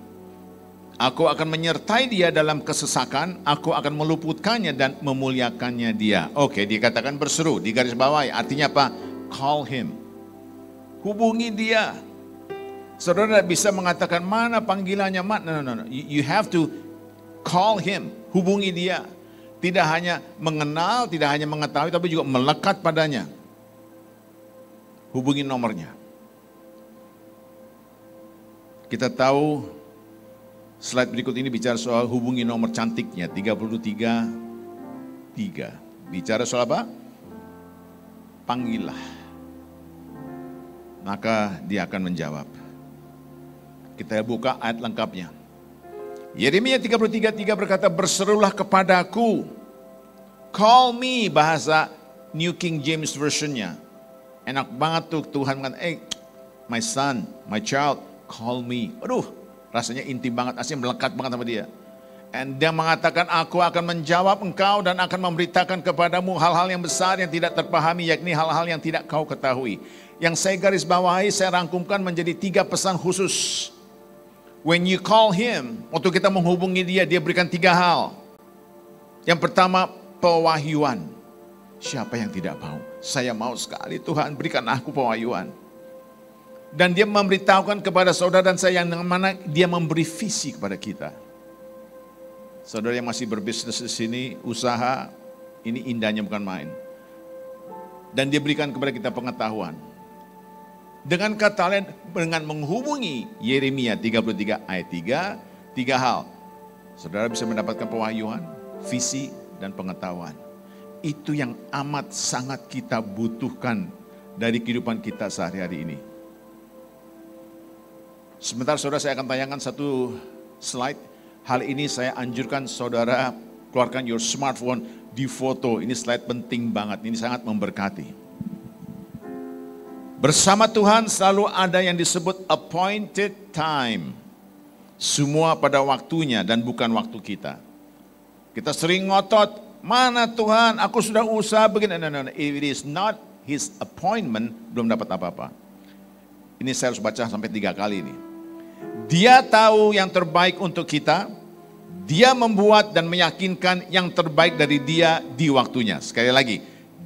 Aku akan menyertai dia dalam kesesakan, aku akan meluputkannya dan memuliakannya dia. Oke, dikatakan berseru, di garis bawah. Artinya apa? Call him. Hubungi dia. Saudara tidak bisa mengatakan mana panggilannya. No. You have to call him. Hubungi dia. Tidak hanya mengenal, tidak hanya mengetahui, tapi juga melekat padanya. Hubungi nomornya. Kita tahu slide berikut ini bicara soal hubungi nomor cantiknya, 33:3. Bicara soal apa? Panggillah. Maka dia akan menjawab. Kita buka ayat lengkapnya. Yeremia 33:3 berkata, berserulah kepadaku. Call me, bahasa New King James Version-nya. Enak banget tuh Tuhan kan, my son, my child, call me. Aduh, rasanya intim banget, aslinya melekat banget sama dia. Dan dia mengatakan, aku akan menjawab engkau dan akan memberitakan kepadamu hal-hal yang besar yang tidak terpahami, yakni hal-hal yang tidak kau ketahui. Yang saya garis bawahi, saya rangkumkan menjadi 3 pesan khusus. When you call him, waktu kita menghubungi dia, dia berikan 3 hal. Yang pertama, pewahyuan. Siapa yang tidak mau? Saya mau sekali, Tuhan berikan aku pewahyuan. Dan dia memberitahukan kepada saudara dan saya yang mana dia memberi visi kepada kita. Saudara yang masih berbisnis di sini, usaha, ini indahnya bukan main. Dan dia berikan kepada kita pengetahuan. Dengan kata lain, dengan menghubungi Yeremia 33 ayat 3, 3 hal. Saudara bisa mendapatkan pewahyuan, visi, dan pengetahuan. Itu yang amat sangat kita butuhkan dari kehidupan kita sehari-hari ini. Sebentar saudara, saya akan tayangkan satu slide. Hal ini saya anjurkan saudara keluarkan your smartphone, di foto. Ini slide penting banget, ini sangat memberkati. Bersama Tuhan selalu ada yang disebut appointed time. Semua pada waktunya dan bukan waktu kita. Kita sering ngotot, mana Tuhan, aku sudah usaha begini. No. If it is not His appointment, belum dapat apa-apa. Ini saya harus baca sampai 3 kali ini. Dia tahu yang terbaik untuk kita. Dia membuat dan meyakinkan yang terbaik dari Dia di waktunya. Sekali lagi,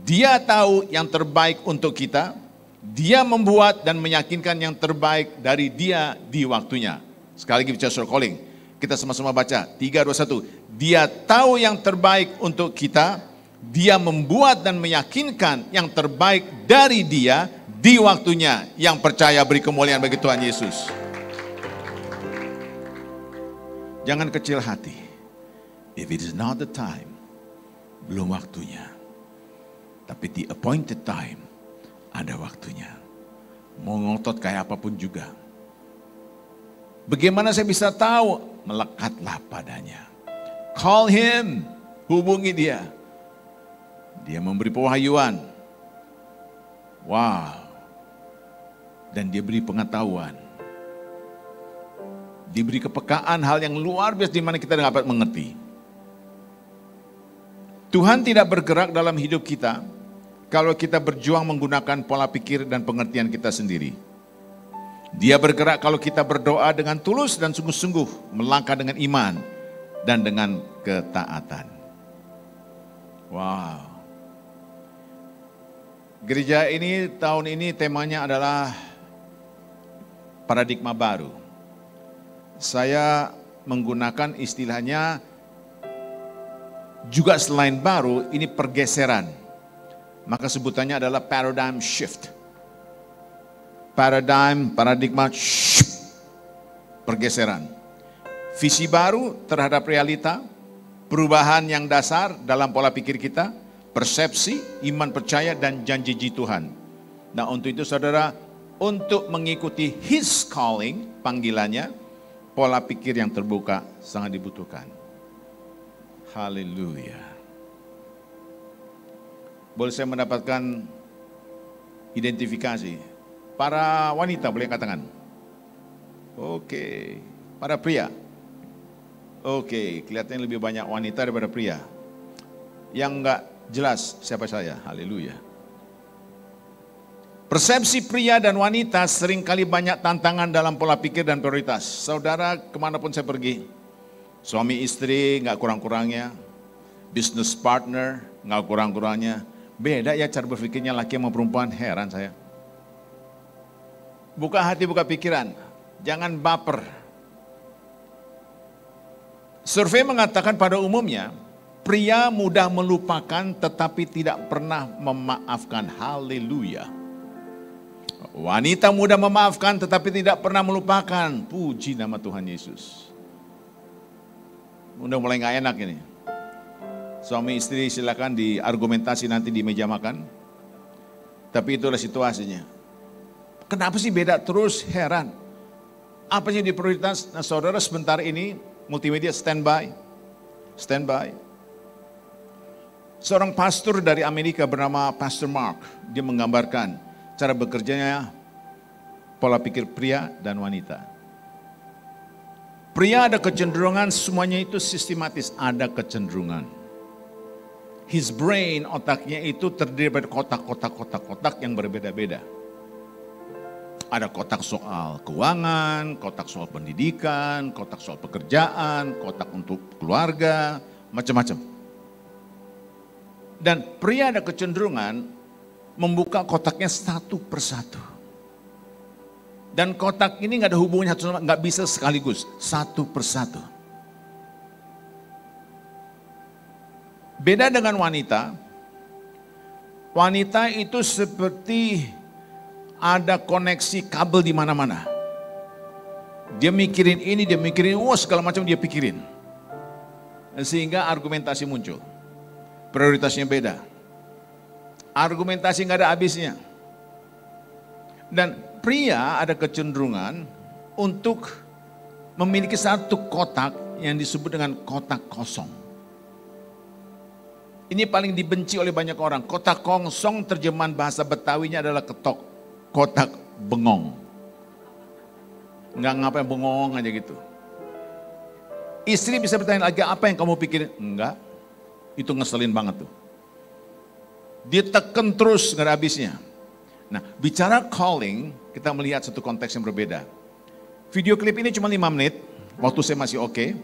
Dia tahu yang terbaik untuk kita. Dia membuat dan meyakinkan yang terbaik dari Dia di waktunya. Sekali lagi bicara calling. Kita sama-sama baca. 3, 2, 1. Dia tahu yang terbaik untuk kita. Dia membuat dan meyakinkan yang terbaik dari Dia di waktunya. Yang percaya beri kemuliaan bagi Tuhan Yesus. Jangan kecil hati. If it is not the time, belum waktunya. Tapi the appointed time, ada waktunya. Mau ngotot kayak apapun juga. Bagaimana saya bisa tahu? Melekatlah padanya. Call Him, hubungi Dia. Dia memberi pewahyuan. Wow. Dan Dia beri pengetahuan. Diberi kepekaan hal yang luar biasa di mana kita dapat mengerti. Tuhan tidak bergerak dalam hidup kita kalau kita berjuang menggunakan pola pikir dan pengertian kita sendiri. Dia bergerak kalau kita berdoa dengan tulus dan sungguh-sungguh, melangkah dengan iman dan dengan ketaatan. Wow. Gereja ini tahun ini temanya adalah paradigma baru. Saya menggunakan istilahnya juga selain baru, ini pergeseran. Maka sebutannya adalah paradigm shift. Paradigma shift. Pergeseran. Visi baru terhadap realita, perubahan yang dasar dalam pola pikir kita, persepsi, iman percaya, dan janji Tuhan. Nah untuk itu saudara, untuk mengikuti His calling, panggilannya, pola pikir yang terbuka sangat dibutuhkan. Haleluya. Boleh saya mendapatkan identifikasi? Para wanita boleh katakan? Oke. Para pria? Oke, kelihatannya lebih banyak wanita daripada pria. Yang enggak jelas siapa saya? Haleluya. Persepsi pria dan wanita seringkali banyak tantangan dalam pola pikir dan prioritas. Saudara, kemanapun saya pergi, suami istri nggak kurang-kurangnya, business partner nggak kurang-kurangnya. Beda ya cara berpikirnya laki sama perempuan, heran saya. Buka hati, buka pikiran, jangan baper. Survei mengatakan pada umumnya, pria mudah melupakan tetapi tidak pernah memaafkan. Haleluya. Wanita mudah memaafkan tetapi tidak pernah melupakan. Puji nama Tuhan Yesus. Udah mulai gak enak ini. Suami istri silakan diargumentasi nanti di meja makan. Tapi itulah situasinya. Kenapa sih beda terus? Heran. Apa sih di prioritas? Nah saudara, sebentar ini multimedia standby. Standby. Seorang pastor dari Amerika bernama Pastor Mark. Dia menggambarkan cara bekerjanya pola pikir pria dan wanita. Pria ada kecenderungan semuanya itu sistematis, ada kecenderungan. His brain, otaknya itu terdiri dari kotak-kotak yang berbeda-beda. Ada kotak soal keuangan, kotak soal pendidikan, kotak soal pekerjaan, kotak untuk keluarga, macam-macam. Dan pria ada kecenderungan membuka kotaknya satu persatu. Dan kotak ini nggak ada hubungannya, nggak bisa sekaligus, satu persatu. Beda dengan wanita. Wanita itu seperti ada koneksi kabel di mana-mana. Dia mikirin ini, dia mikirin, segala macam dia pikirin. Sehingga argumentasi muncul. Prioritasnya beda. Argumentasi nggak ada habisnya. Dan pria ada kecenderungan untuk memiliki satu kotak yang disebut dengan kotak kosong. Ini paling dibenci oleh banyak orang. Kotak kosong terjemahan bahasa Betawinya adalah kotak bengong. Nggak ngapain bengong aja gitu. Istri bisa bertanya lagi, apa yang kamu pikirin? Enggak, itu ngeselin banget tuh. Dia tekan terus nggak ada habisnya. Nah, bicara calling, kita melihat satu konteks yang berbeda. Video klip ini cuma 5 menit, waktu saya masih oke.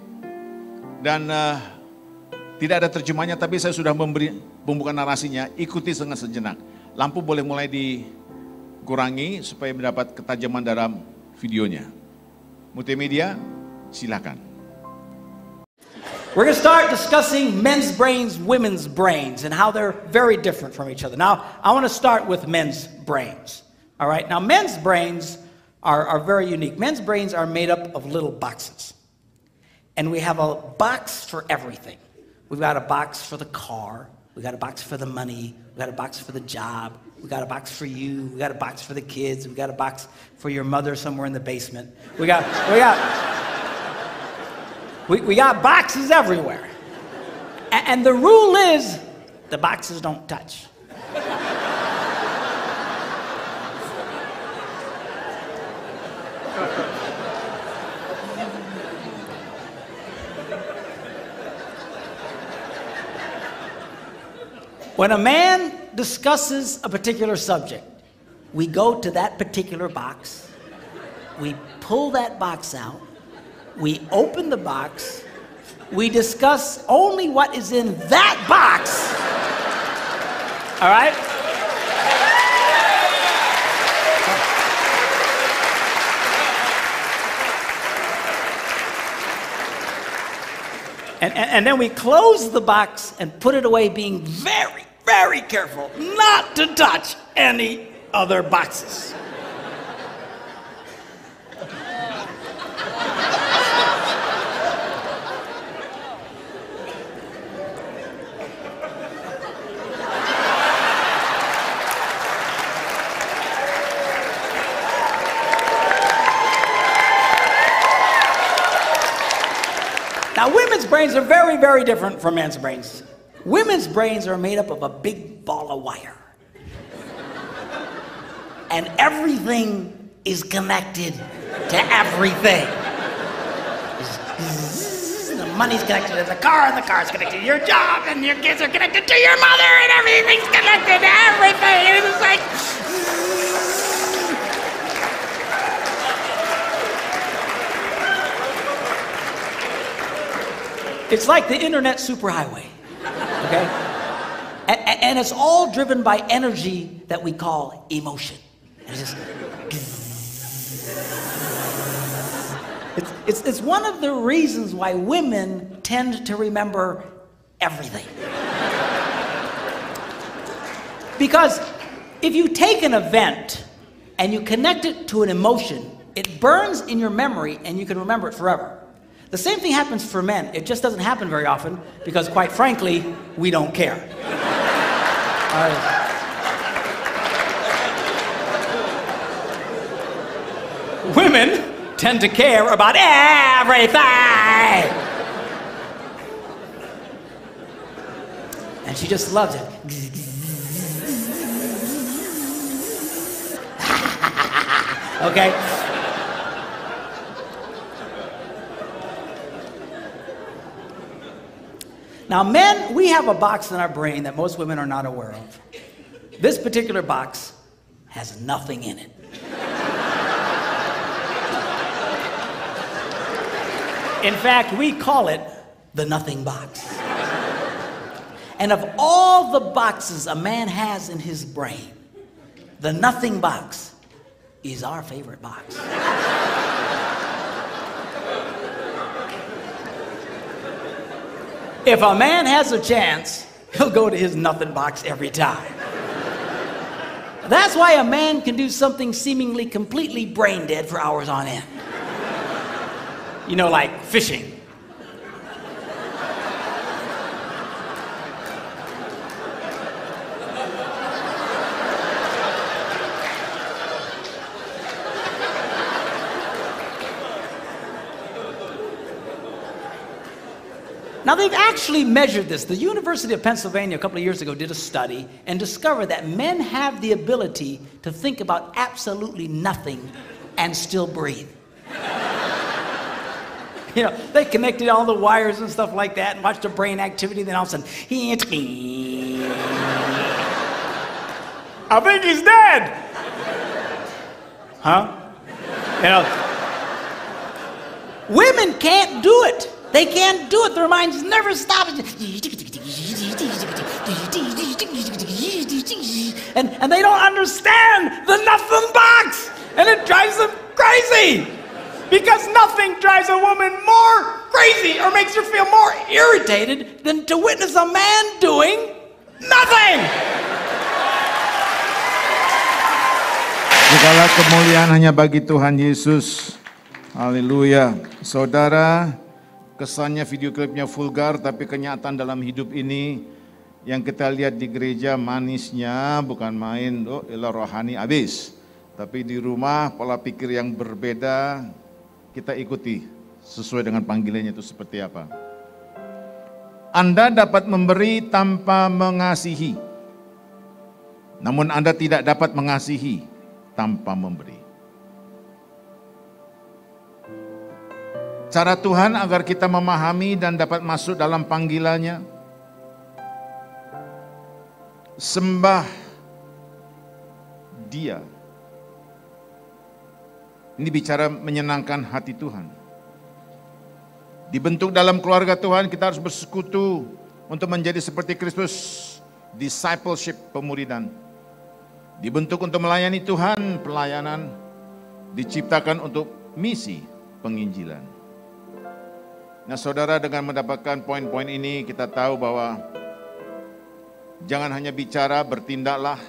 Dan tidak ada terjemahnya, tapi saya sudah memberi pembukaan narasinya, ikuti sejenak. Lampu boleh mulai dikurangi supaya mendapat ketajaman dalam videonya. Multimedia, silakan. We're going to start discussing men's brains, women's brains, and how they're very different from each other. Now, I want to start with men's brains. All right, now men's brains are very unique. Men's brains are made up of little boxes. And we have a box for everything. We've got a box for the car, we got a box for the money, we got a box for the job, we got a box for you, we got a box for the kids, we got a box for your mother somewhere in the basement. We got boxes everywhere. And the rule is, the boxes don't touch. When a man discusses a particular subject, we go to that particular box, we pull that box out, we open the box, we discuss only what is in that box. All right? And then we close the box and put it away, being very, very careful not to touch any other boxes. Now, women's brains are very, very different from men's brains. Women's brains are made up of a big ball of wire. And everything is connected to everything. The money's connected to the car, and the car's connected to your job, and your kids are connected to your mother, and everything's connected to everything. And it's like... It's like the internet superhighway, okay? And it's all driven by energy that we call emotion. It's just... It's one of the reasons why women tend to remember everything. Because if you take an event and you connect it to an emotion, it burns in your memory and you can remember it forever. The same thing happens for men. It just doesn't happen very often because, quite frankly, we don't care. Women tend to care about everything. And she just loves it. Okay? Now, men, we have a box in our brain that most women are not aware of. This particular box has nothing in it. In fact, we call it the nothing box. And of all the boxes a man has in his brain, the nothing box is our favorite box. If a man has a chance he'll go to his nothing box every time. That's why a man can do something seemingly completely brain dead for hours on end. You know, like fishing. Now, they've actually measured this. The University of Pennsylvania a couple of years ago did a study and discovered that men have the ability to think about absolutely nothing and still breathe. You know, they connected all the wires and stuff like that and watched the brain activity, then all of a sudden, I think he's dead. Huh? You know, women can't do it. They can't do it. Their minds never stop. And they don't understand the nothing box. And it drives them crazy. Because nothing drives a woman more crazy or makes her feel more irritated than to witness a man doing nothing. Segala kemuliaan hanya bagi Tuhan Yesus. Haleluya. Saudara, kesannya video klipnya vulgar, tapi kenyataan dalam hidup ini yang kita lihat di gereja manisnya bukan main, ilah rohani habis. Tapi di rumah pola pikir yang berbeda kita ikuti sesuai dengan panggilannya itu seperti apa. Anda dapat memberi tanpa mengasihi, namun Anda tidak dapat mengasihi tanpa memberi. Cara Tuhan agar kita memahami dan dapat masuk dalam panggilannya, sembah Dia. Ini bicara menyenangkan hati Tuhan. Dibentuk dalam keluarga Tuhan, kita harus bersekutu untuk menjadi seperti Kristus, discipleship, pemuridan. Dibentuk untuk melayani Tuhan, pelayanan. Diciptakan untuk misi, penginjilan. Nah saudara, dengan mendapatkan poin-poin ini kita tahu bahwa jangan hanya bicara, bertindaklah.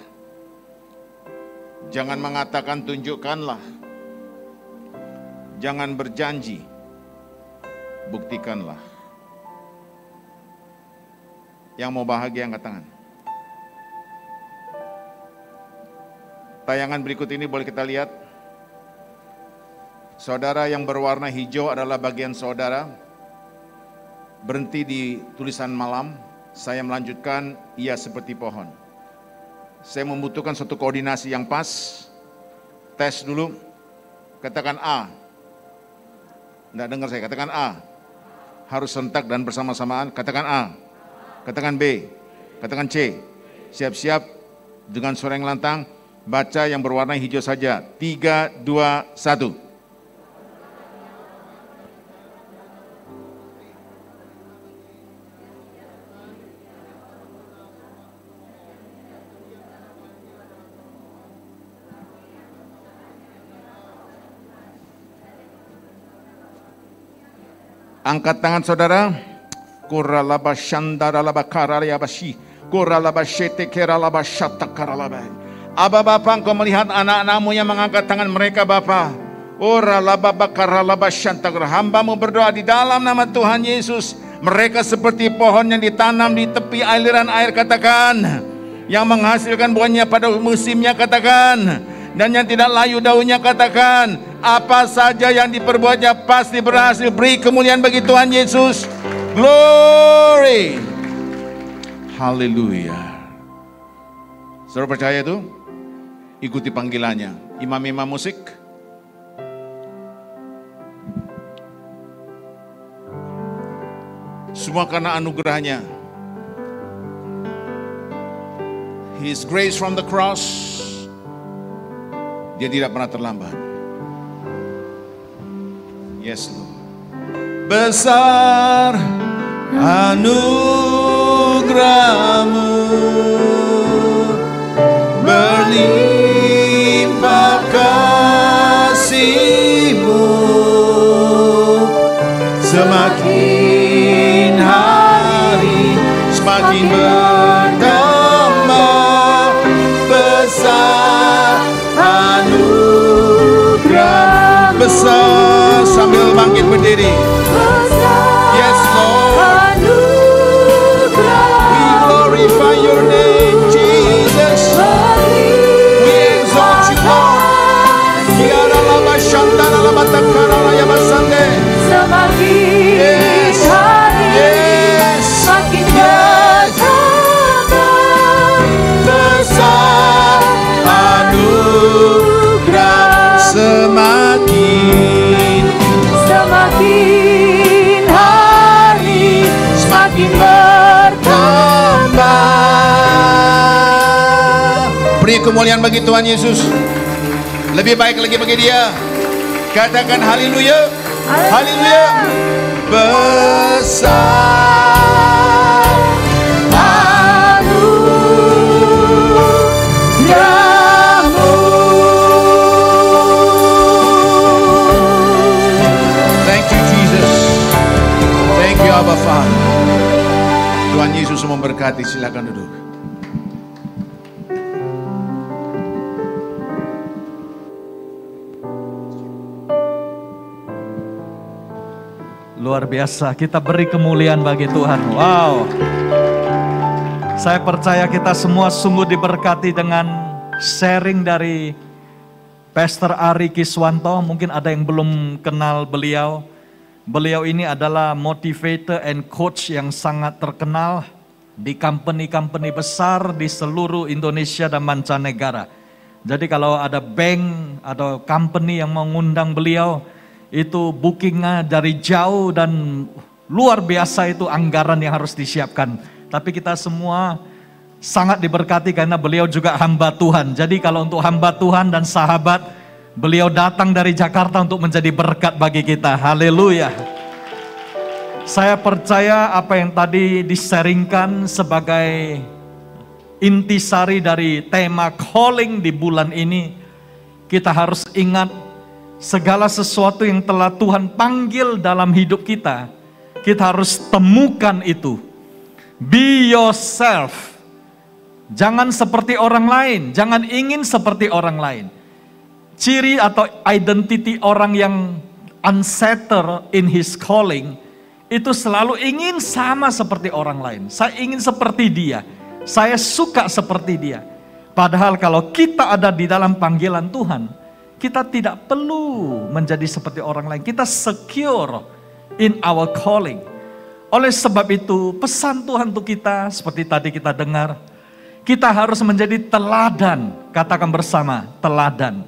Jangan mengatakan, tunjukkanlah. Jangan berjanji, buktikanlah. Yang mau bahagia angkat tangan. Tayangan berikut ini boleh kita lihat. Saudara, yang berwarna hijau adalah bagian saudara. Berhenti di tulisan malam, saya melanjutkan, ia seperti pohon. Saya membutuhkan suatu koordinasi yang pas. Tes dulu, katakan A. Tidak dengar saya, katakan A. Harus sentak dan bersama-samaan, katakan A. Katakan B, katakan C. Siap-siap dengan suara yang lantang, baca yang berwarna hijau saja. 3, 2, 1. Angkat tangan saudara. Koralaba shandaralaba karariabashi. Koralaba shete keralaba shatakaralaba. Aba Bapa, Engkau melihat anak-anakmu yang mengangkat tangan mereka Bapa. Oralaba bakaralaba shantakar. Hamba-Mu berdoa di dalam nama Tuhan Yesus. Mereka seperti pohon yang ditanam di tepi aliran air, katakan. Yang menghasilkan buahnya pada musimnya, katakan. Dan yang tidak layu daunnya, katakan. Apa saja yang diperbuatnya pasti berhasil. Beri kemuliaan bagi Tuhan Yesus. Glory. Haleluya. Saudara percaya itu? Ikuti panggilannya. Imam-imam musik. Semua karena anugerahnya. His grace from the cross. Dia tidak pernah terlambat. Yes, Lord. Besar anugerah-Mu, berlimpah kasih-Mu, semakin hari semakin berdiri. Yes, Lord. We glorify your name, Jesus. We exalt you, Lord. Tiara lama shantara lama takara laya basande. Semakin hari, semakin besar anugerah, semakin hari, semakin bertambah. Beri kemuliaan bagi Tuhan Yesus. Lebih baik lagi bagi Dia. Katakan haleluya. Haleluya. Besar anugerah-Mu. Thank you, Jesus. Thank you, Abba Father. Tuhan Yesus memberkati. Silakan duduk. Luar biasa, kita beri kemuliaan bagi Tuhan. Wow. Saya percaya kita semua sungguh diberkati dengan sharing dari Pastor Ari Kiswanto. Mungkin ada yang belum kenal beliau. Beliau ini adalah motivator and coach yang sangat terkenal di company-company besar di seluruh Indonesia dan mancanegara. Jadi kalau ada bank atau company yang mengundang beliau, itu bookingnya dari jauh dan luar biasa, itu anggaran yang harus disiapkan. Tapi kita semua sangat diberkati karena beliau juga hamba Tuhan. Jadi kalau untuk hamba Tuhan dan sahabat, beliau datang dari Jakarta untuk menjadi berkat bagi kita. Haleluya. Saya percaya apa yang tadi disaringkan sebagai intisari dari tema calling di bulan ini, kita harus ingat segala sesuatu yang telah Tuhan panggil dalam hidup kita, kita harus temukan itu. Be yourself. Jangan seperti orang lain, jangan ingin seperti orang lain. Ciri atau identity orang yang unsettled in his calling, itu selalu ingin sama seperti orang lain. Saya ingin seperti dia, saya suka seperti dia. Padahal kalau kita ada di dalam panggilan Tuhan, kita tidak perlu menjadi seperti orang lain. Kita secure in our calling. Oleh sebab itu, pesan Tuhan untuk kita, seperti tadi kita dengar, kita harus menjadi teladan. Katakan bersama, teladan.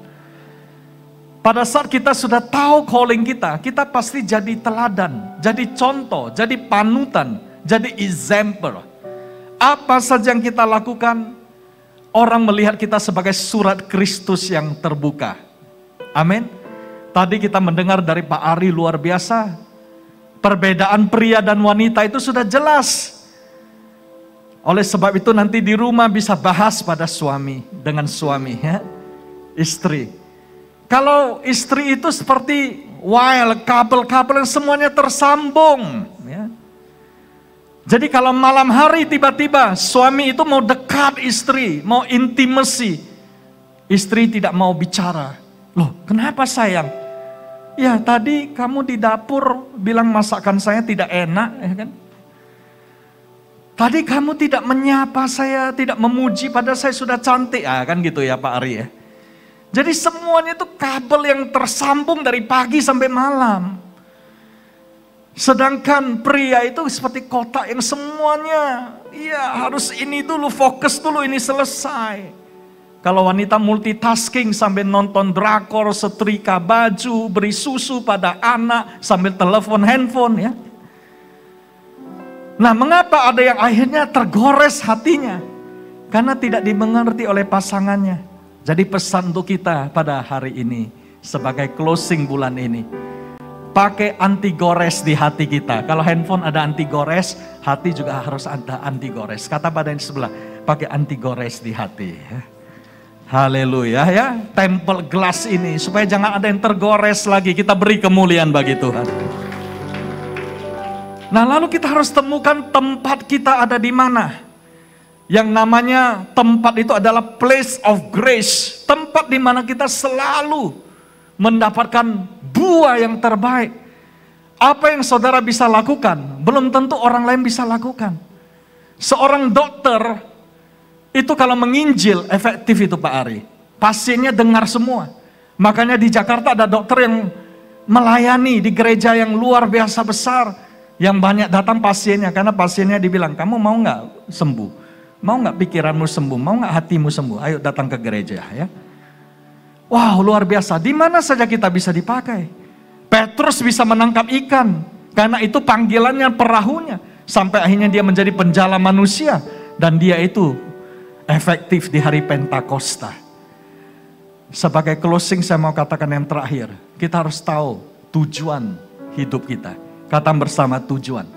Pada saat kita sudah tahu calling kita, kita pasti jadi teladan, jadi contoh, jadi panutan, jadi example. Apa saja yang kita lakukan, orang melihat kita sebagai surat Kristus yang terbuka. Amin. Tadi kita mendengar dari Pak Ari luar biasa. Perbedaan pria dan wanita itu sudah jelas. Oleh sebab itu nanti di rumah bisa bahas pada suami dengan suami, ya. Istri. Kalau istri itu seperti wild couple yang semuanya tersambung, ya. Jadi kalau malam hari tiba-tiba suami itu mau dekat istri, mau intimacy, istri tidak mau bicara. Loh, kenapa sayang? Ya tadi kamu di dapur bilang masakan saya tidak enak, ya kan? Tadi kamu tidak menyapa saya, tidak memuji, padahal saya sudah cantik, kan gitu ya Pak Ari ya. Jadi semuanya itu kabel yang tersambung dari pagi sampai malam. Sedangkan pria itu seperti kotak yang semuanya, ya harus ini dulu, fokus dulu, ini selesai. Kalau wanita multitasking sambil nonton drakor, setrika baju, beri susu pada anak, sambil telepon handphone, ya. Nah, mengapa ada yang akhirnya tergores hatinya? Karena tidak dimengerti oleh pasangannya. Jadi pesan untuk kita pada hari ini, sebagai closing bulan ini, pakai anti gores di hati kita. Kalau handphone ada anti gores, hati juga harus ada anti gores. Kata pada yang sebelah, pakai anti gores di hati. Haleluya ya, tempel gelas ini supaya jangan ada yang tergores lagi. Kita beri kemuliaan bagi Tuhan. Nah, lalu kita harus temukan tempat kita ada di mana. Yang namanya tempat itu adalah place of grace, tempat di mana kita selalu mendapatkan buah yang terbaik. Apa yang saudara bisa lakukan, belum tentu orang lain bisa lakukan. Seorang dokter, itu kalau menginjil, efektif itu Pak Ari. Pasiennya dengar semua. Makanya di Jakarta ada dokter yang melayani di gereja yang luar biasa besar. Yang banyak datang pasiennya, karena pasiennya dibilang, kamu mau nggak sembuh? Mau nggak pikiranmu sembuh? Mau nggak hatimu sembuh? Ayo datang ke gereja ya. Wow, luar biasa. Di mana saja kita bisa dipakai. Petrus bisa menangkap ikan, karena itu panggilannya perahunya. Sampai akhirnya dia menjadi penjala manusia. Dan dia itu efektif di hari Pentakosta. Sebagai closing saya mau katakan yang terakhir. Kita harus tahu tujuan hidup kita. Kata bersama tujuan.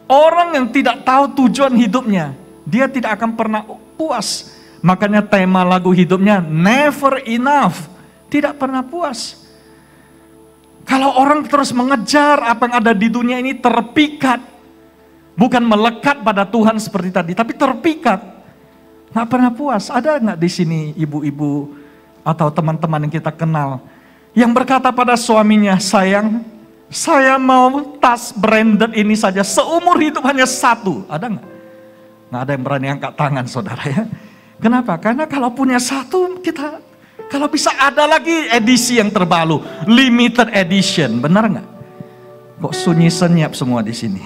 Orang yang tidak tahu tujuan hidupnya, dia tidak akan pernah puas. Makanya tema lagu hidupnya never enough. Tidak pernah puas. Kalau orang terus mengejar apa yang ada di dunia ini terpikat. Bukan melekat pada Tuhan seperti tadi, tapi terpikat. Nggak pernah puas. Ada nggak di sini ibu-ibu atau teman-teman yang kita kenal yang berkata pada suaminya, sayang, saya mau tas branded ini saja, seumur hidup hanya satu. Ada nggak? Nggak ada yang berani angkat tangan saudara ya. Kenapa? Karena kalau punya satu kita... Kalau bisa ada lagi edisi yang terbaru, limited edition, benar nggak? Kok sunyi senyap semua di sini?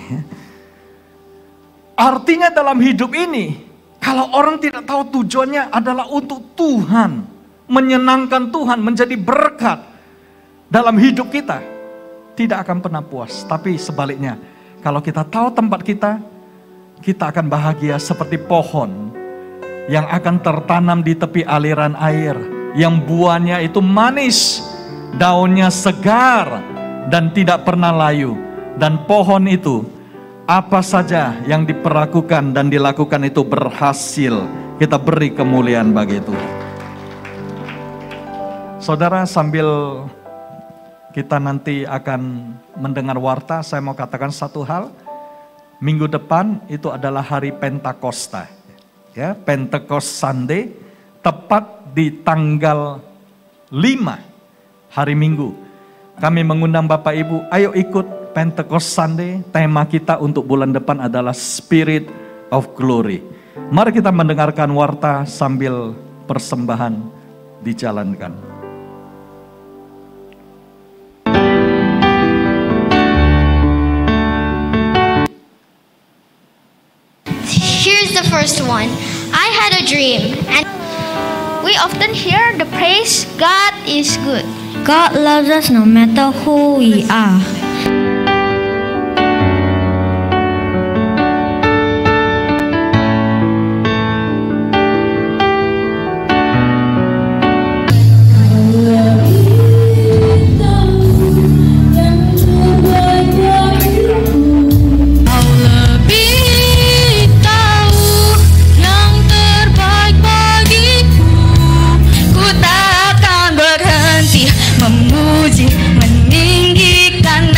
Artinya dalam hidup ini, kalau orang tidak tahu tujuannya adalah untuk Tuhan, menyenangkan Tuhan, menjadi berkat dalam hidup kita, tidak akan pernah puas. Tapi sebaliknya, kalau kita tahu tempat kita, kita akan bahagia seperti pohon yang akan tertanam di tepi aliran air. Yang buahnya itu manis, daunnya segar, dan tidak pernah layu. Dan pohon itu, apa saja yang diperlakukan dan dilakukan itu berhasil. Kita beri kemuliaan bagi Tuhan. Saudara, sambil kita nanti akan mendengar warta, saya mau katakan satu hal. Minggu depan itu adalah hari Pentakosta. Ya, Pentecost Sunday, tepat di tanggal 5 hari Minggu. Kami mengundang Bapak Ibu, ayo ikut Pentecost Sunday. Tema kita untuk bulan depan adalah Spirit of Glory. Mari kita mendengarkan warta sambil persembahan dijalankan. Here's the first one. I had a dream, and we often hear the praise, God is good. God loves us no matter who we are. Memuji, meninggikan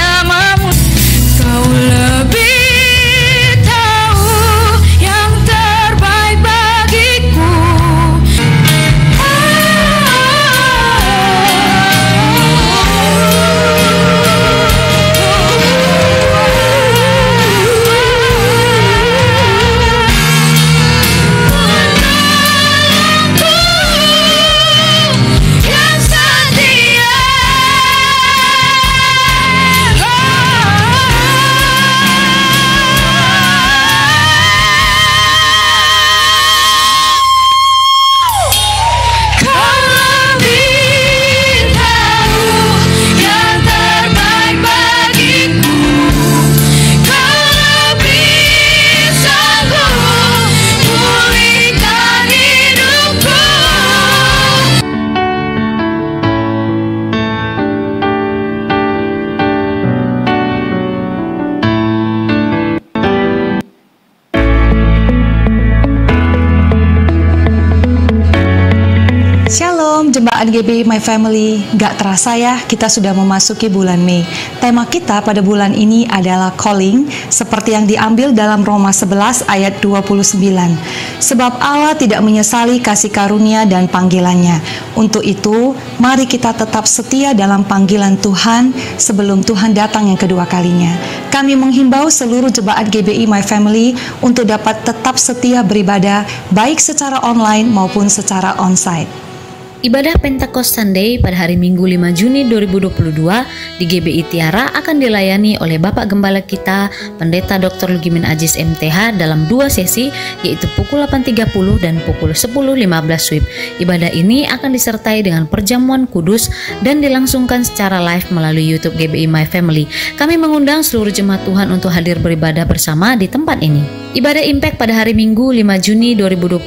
Jemaat GBI My Family, gak terasa ya kita sudah memasuki bulan Mei. Tema kita pada bulan ini adalah calling, seperti yang diambil dalam Roma 11 ayat 29. Sebab Allah tidak menyesali kasih karunia dan panggilannya. Untuk itu, mari kita tetap setia dalam panggilan Tuhan sebelum Tuhan datang yang kedua kalinya. Kami menghimbau seluruh jemaat GBI My Family untuk dapat tetap setia beribadah, baik secara online maupun secara onsite. Ibadah Pentecost Sunday pada hari Minggu 5 Juni 2022 di GBI Tiara akan dilayani oleh Bapak Gembala kita, Pendeta Dr. Lugimin Ajis MTH dalam 2 sesi, yaitu pukul 8.30 dan pukul 10.15 WIB. Ibadah ini akan disertai dengan perjamuan kudus dan dilangsungkan secara live melalui YouTube GBI My Family. Kami mengundang seluruh jemaat Tuhan untuk hadir beribadah bersama di tempat ini. Ibadah Impact pada hari Minggu 5 Juni 2022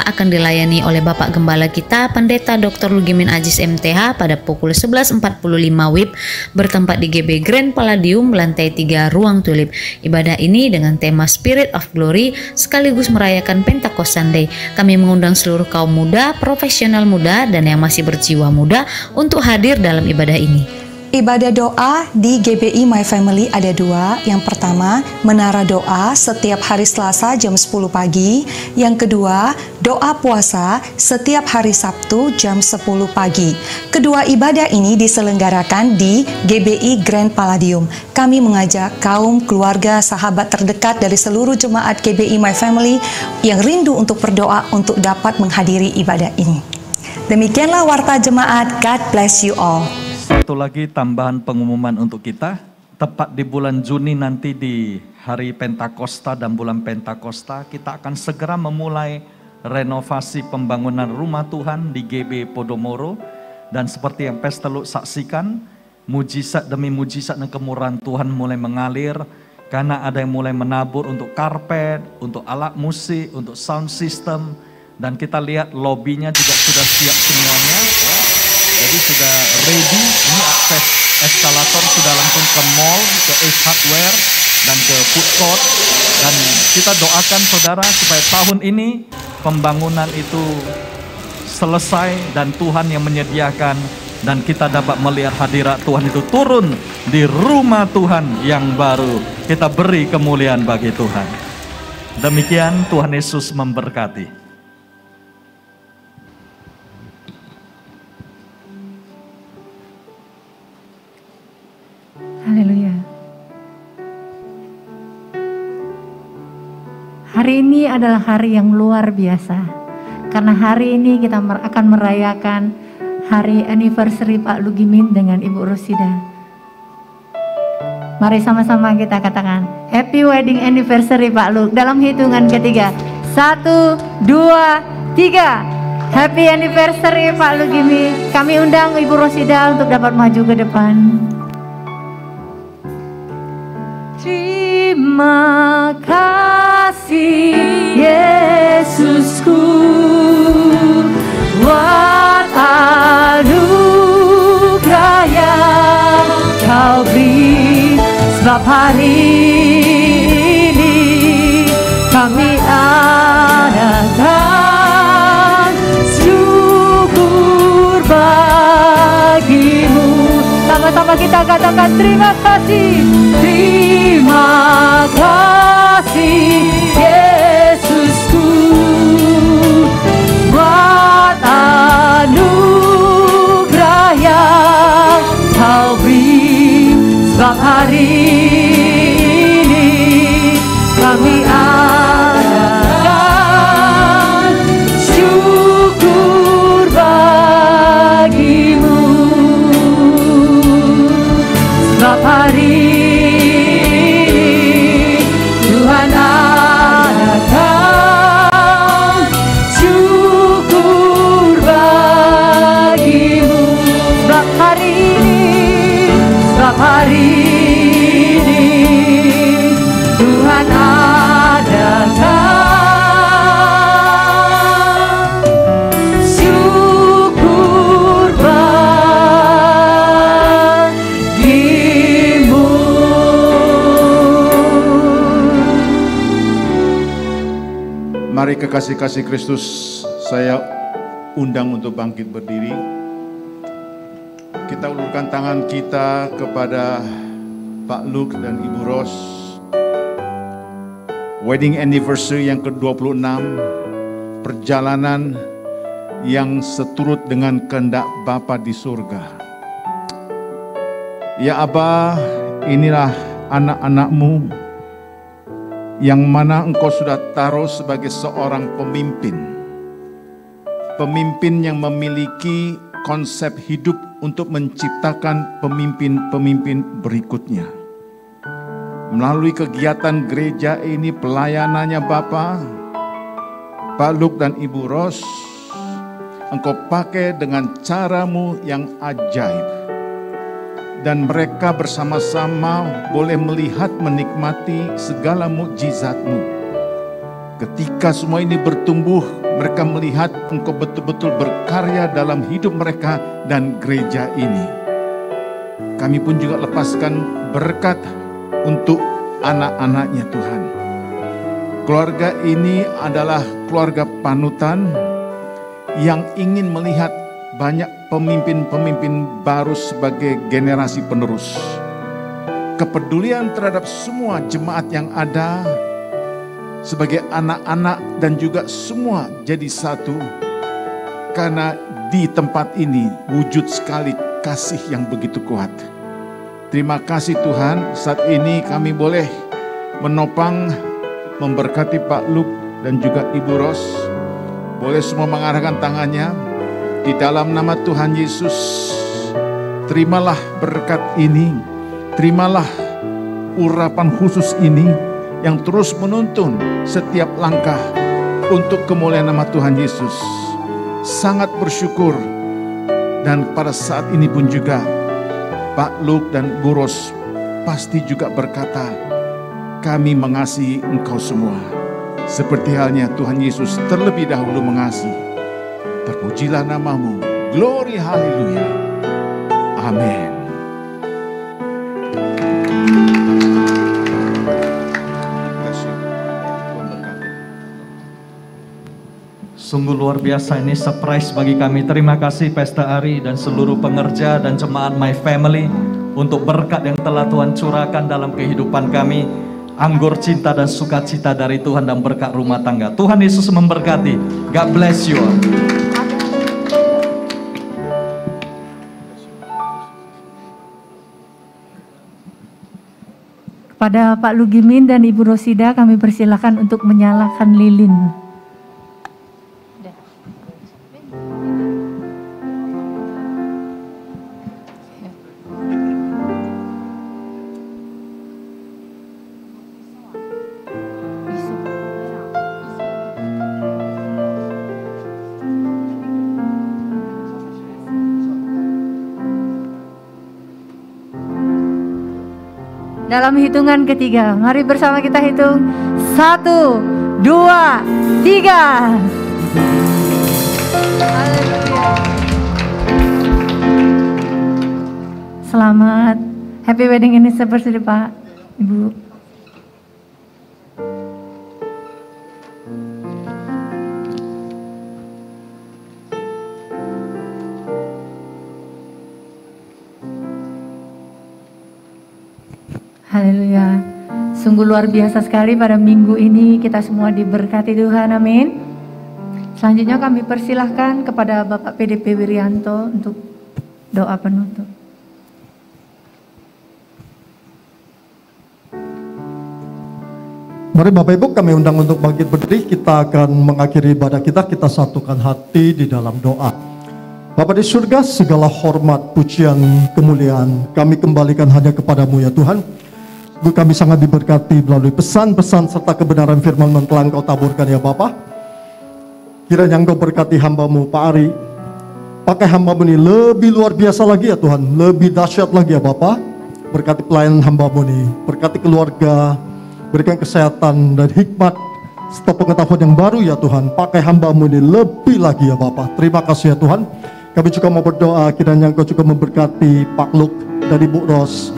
akan dilayani oleh Bapak Gembala kita, Pendeta Dr. Lugimin Ajis MTH pada pukul 11.45 WIB bertempat di GB Grand Palladium lantai 3 Ruang Tulip. Ibadah ini dengan tema Spirit of Glory sekaligus merayakan Pentecost Sunday. Kami mengundang seluruh kaum muda, profesional muda, dan yang masih berjiwa muda untuk hadir dalam ibadah ini. Ibadah doa di GBI My Family ada 2. Yang pertama, menara doa setiap hari Selasa jam 10 pagi. Yang kedua, doa puasa setiap hari Sabtu jam 10 pagi. Kedua ibadah ini diselenggarakan di GBI Grand Palladium. Kami mengajak kaum, keluarga, sahabat terdekat dari seluruh jemaat GBI My Family yang rindu untuk berdoa untuk dapat menghadiri ibadah ini. Demikianlah warta jemaat. God bless you all. Satu lagi tambahan pengumuman untuk kita, tepat di bulan Juni nanti di hari Pentakosta dan bulan Pentakosta, kita akan segera memulai renovasi pembangunan rumah Tuhan di GB Podomoro. Dan seperti yang Pastor Luke saksikan, mujizat demi mujizat dan kemurahan Tuhan mulai mengalir, karena ada yang mulai menabur untuk karpet, untuk alat musik, untuk sound system, dan kita lihat lobbynya juga sudah siap semuanya. Jadi sudah ready, ini akses eskalator sudah langsung ke mall, ke Ace Hardware, dan ke food court. Dan kita doakan saudara supaya tahun ini pembangunan itu selesai dan Tuhan yang menyediakan. Dan kita dapat melihat hadirat Tuhan itu turun di rumah Tuhan yang baru. Kita beri kemuliaan bagi Tuhan. Demikian Tuhan Yesus memberkati. Haleluya. Hari ini adalah hari yang luar biasa. Karena hari ini kita akan merayakan hari anniversary Pak Lugimin dengan Ibu Rosida. Mari sama-sama kita katakan Happy Wedding Anniversary Pak Lug dalam hitungan ketiga. 1, 2, 3. Happy Anniversary Pak Lugimin. Kami undang Ibu Rosida untuk dapat maju ke depan. Terima kasih Yesusku buat anugerah yang Kau beri, sebab hari ini kami adakan syukur bagimu. Sama-sama kita katakan terima kasih. Terima kasih Yesusku buat anugerah yang Kau beri, sebab hari ini kami adakan syukur bagimu, sebab hari hari ini Tuhan adakan syukur bagimu. Mari kekasih-kasih Kristus, saya undang untuk bangkit berdiri. Kita ulurkan tangan kita kepada Pak Luke dan Ibu Ros. Wedding anniversary yang ke-26, perjalanan yang seturut dengan kehendak Bapa di surga. Ya Aba, inilah anak-anak-Mu yang mana Engkau sudah taruh sebagai seorang pemimpin. Pemimpin yang memiliki konsep hidup untuk menciptakan pemimpin-pemimpin berikutnya. Melalui kegiatan gereja ini, pelayanannya Bapa, Pak Luke dan Ibu Ros, Engkau pakai dengan cara-Mu yang ajaib. Dan mereka bersama-sama boleh melihat, menikmati segala mukjizat-Mu. Ketika semua ini bertumbuh, mereka melihat Engkau betul-betul berkarya dalam hidup mereka dan gereja ini. Kami pun juga lepaskan berkat untuk anak-anaknya Tuhan. Keluarga ini adalah keluarga panutan yang ingin melihat banyak pemimpin-pemimpin baru sebagai generasi penerus. Kepedulian terhadap semua jemaat yang ada sebagai anak-anak dan juga semua jadi satu. Karena di tempat ini wujud sekali kasih yang begitu kuat. Terima kasih Tuhan, saat ini kami boleh menopang, memberkati Pak Luke dan juga Ibu Ros. Boleh semua mengarahkan tangannya. Di dalam nama Tuhan Yesus, terimalah berkat ini, terimalah urapan khusus ini yang terus menuntun setiap langkah untuk kemuliaan nama Tuhan Yesus. Sangat bersyukur, dan pada saat ini pun juga Pak Luke dan Bu Ros pasti juga berkata, kami mengasihi engkau semua. Seperti halnya Tuhan Yesus terlebih dahulu mengasihi. Terpujilah namamu. Glory, haleluya. Amin. Sungguh luar biasa, ini surprise bagi kami. Terima kasih Pastor Ari dan seluruh pengerja dan jemaat My Family untuk berkat yang telah Tuhan curahkan dalam kehidupan kami. Anggur cinta dan sukacita dari Tuhan dan berkat rumah tangga. Tuhan Yesus memberkati. God bless you all. Kepada Pak Lugimin dan Ibu Rosida kami persilakan untuk menyalakan lilin. Dalam hitungan ketiga, mari bersama kita hitung 1, 2, 3. Haleluya. Selamat happy wedding anniversary Pak, Ibu. Haleluya. Sungguh luar biasa sekali pada minggu ini kita semua diberkati Tuhan, amin. Selanjutnya kami persilahkan kepada Bapak PDP Wirianto untuk doa penutup. Mari Bapak Ibu kami undang untuk bangkit berdiri, kita akan mengakhiri ibadah kita satukan hati di dalam doa. Bapa di surga, segala hormat, pujian, kemuliaan kami kembalikan hanya kepadamu ya Tuhan. Kami sangat diberkati melalui pesan-pesan serta kebenaran firman yang telah Engkau taburkan ya Bapa. Kiranya Engkau berkati hamba-Mu Pak Ari. Pakai hamba-Mu ini lebih luar biasa lagi ya Tuhan, lebih dahsyat lagi ya Bapa. Berkati pelayanan hamba-Mu ini, berkati keluarga, berikan kesehatan dan hikmat serta pengetahuan yang baru ya Tuhan. Pakai hamba-Mu ini lebih lagi ya Bapa. Terima kasih ya Tuhan. Kami juga mau berdoa kiranya Engkau juga memberkati Pak Luke dan Ibu Ros.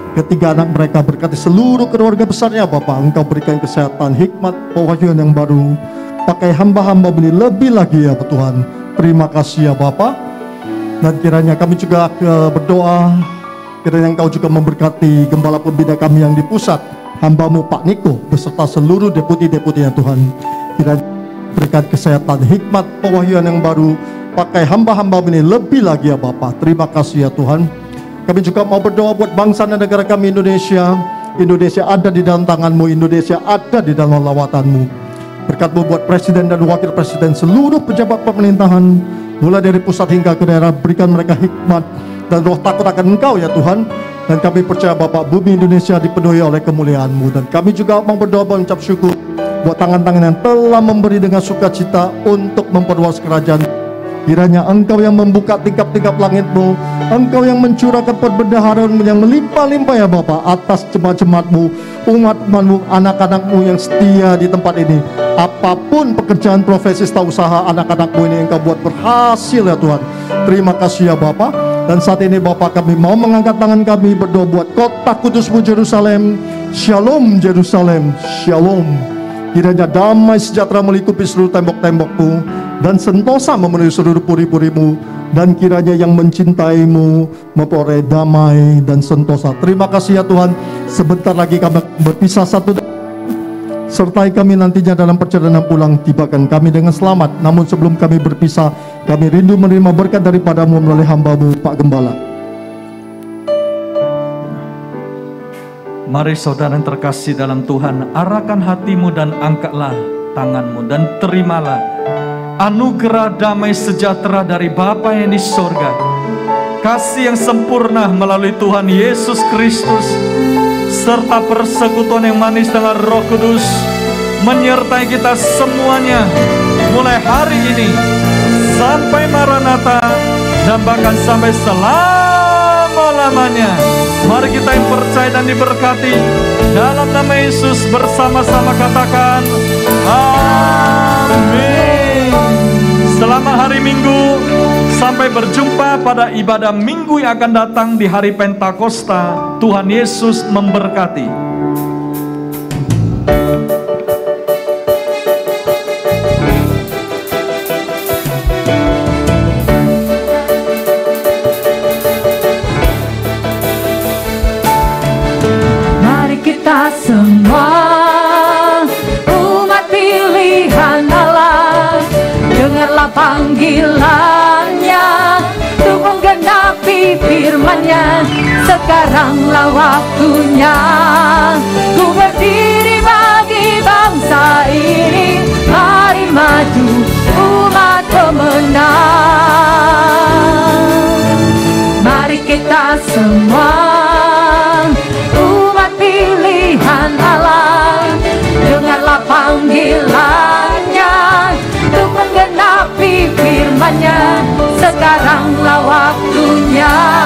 Ketiga anak mereka, berkati seluruh keluarga besarnya Bapak. Engkau berikan kesehatan, hikmat, pewahyuan yang baru. Pakai hamba-hamba ini lebih lagi ya Tuhan. Terima kasih ya Bapak. Dan kiranya kami juga berdoa, kiranya Engkau juga memberkati gembala pembina kami yang di pusat, hamba-Mu Pak Niko beserta seluruh deputi-deputinya Tuhan. Kiranya berikan kesehatan, hikmat, pewahyuan yang baru, pakai hamba-hamba ini lebih lagi ya Bapa. Terima kasih ya Tuhan. Kami juga mau berdoa buat bangsa dan negara kami Indonesia. Indonesia ada di dalam tangan-Mu, Indonesia ada di dalam lawatan-Mu. Berkat-Mu buat presiden dan wakil presiden, seluruh pejabat pemerintahan, mulai dari pusat hingga ke daerah, berikan mereka hikmat dan roh takut akan Engkau ya Tuhan. Dan kami percaya Bapak, bumi Indonesia dipenuhi oleh kemuliaan-Mu. Dan kami juga mau berdoa mengucap syukur buat tangan-tangan yang telah memberi dengan sukacita untuk memperluas kerajaan. Kiranya Engkau yang membuka tingkap-tingkap langit-Mu, Engkau yang mencurahkan perbendaharaan yang melimpah-limpah ya Bapa atas jemaat-jemaat-Mu, umat-umat-Mu, anak-anak-Mu yang setia di tempat ini. Apapun pekerjaan, profesi, usaha anak-anak-Mu ini Engkau buat berhasil ya Tuhan. Terima kasih ya Bapa. Dan saat ini Bapa, kami mau mengangkat tangan kami berdoa buat kota kudus-Mu Yerusalem. Shalom Yerusalem, shalom. Kiranya damai sejahtera melingkupi seluruh tembok-tembok-Mu dan sentosa memenuhi seluruh puri-puri-Mu, dan kiranya yang mencintai-Mu memperoleh damai dan sentosa. Terima kasih ya Tuhan. Sebentar lagi kami berpisah satu, sertai kami nantinya dalam perjalanan pulang. Tibakan kami dengan selamat. Namun sebelum kami berpisah, kami rindu menerima berkat daripada-Mu melalui hamba-Mu Pak Gembala. Mari saudara yang terkasih dalam Tuhan, arahkan hatimu dan angkatlah tanganmu dan terimalah anugerah damai sejahtera dari Bapa yang di sorga, kasih yang sempurna melalui Tuhan Yesus Kristus, serta persekutuan yang manis dengan Roh Kudus menyertai kita semuanya mulai hari ini sampai Maranatha dan bahkan sampai selama-lamanya. Mari kita yang percaya dan diberkati dalam nama Yesus bersama-sama katakan amin. Selamat hari Minggu. Sampai berjumpa pada ibadah minggu yang akan datang di hari Pentakosta. Tuhan Yesus memberkati. Semua umat pilihan Allah, dengarlah panggilannya untuk menggenapi firman-Nya. Sekaranglah waktunya ku berdiri bagi bangsa ini. Mari maju umat pemenang. Mari kita semua pilihan Allah, dengarlah panggilannya untuk menggenapi firman-Nya. Sekaranglah waktunya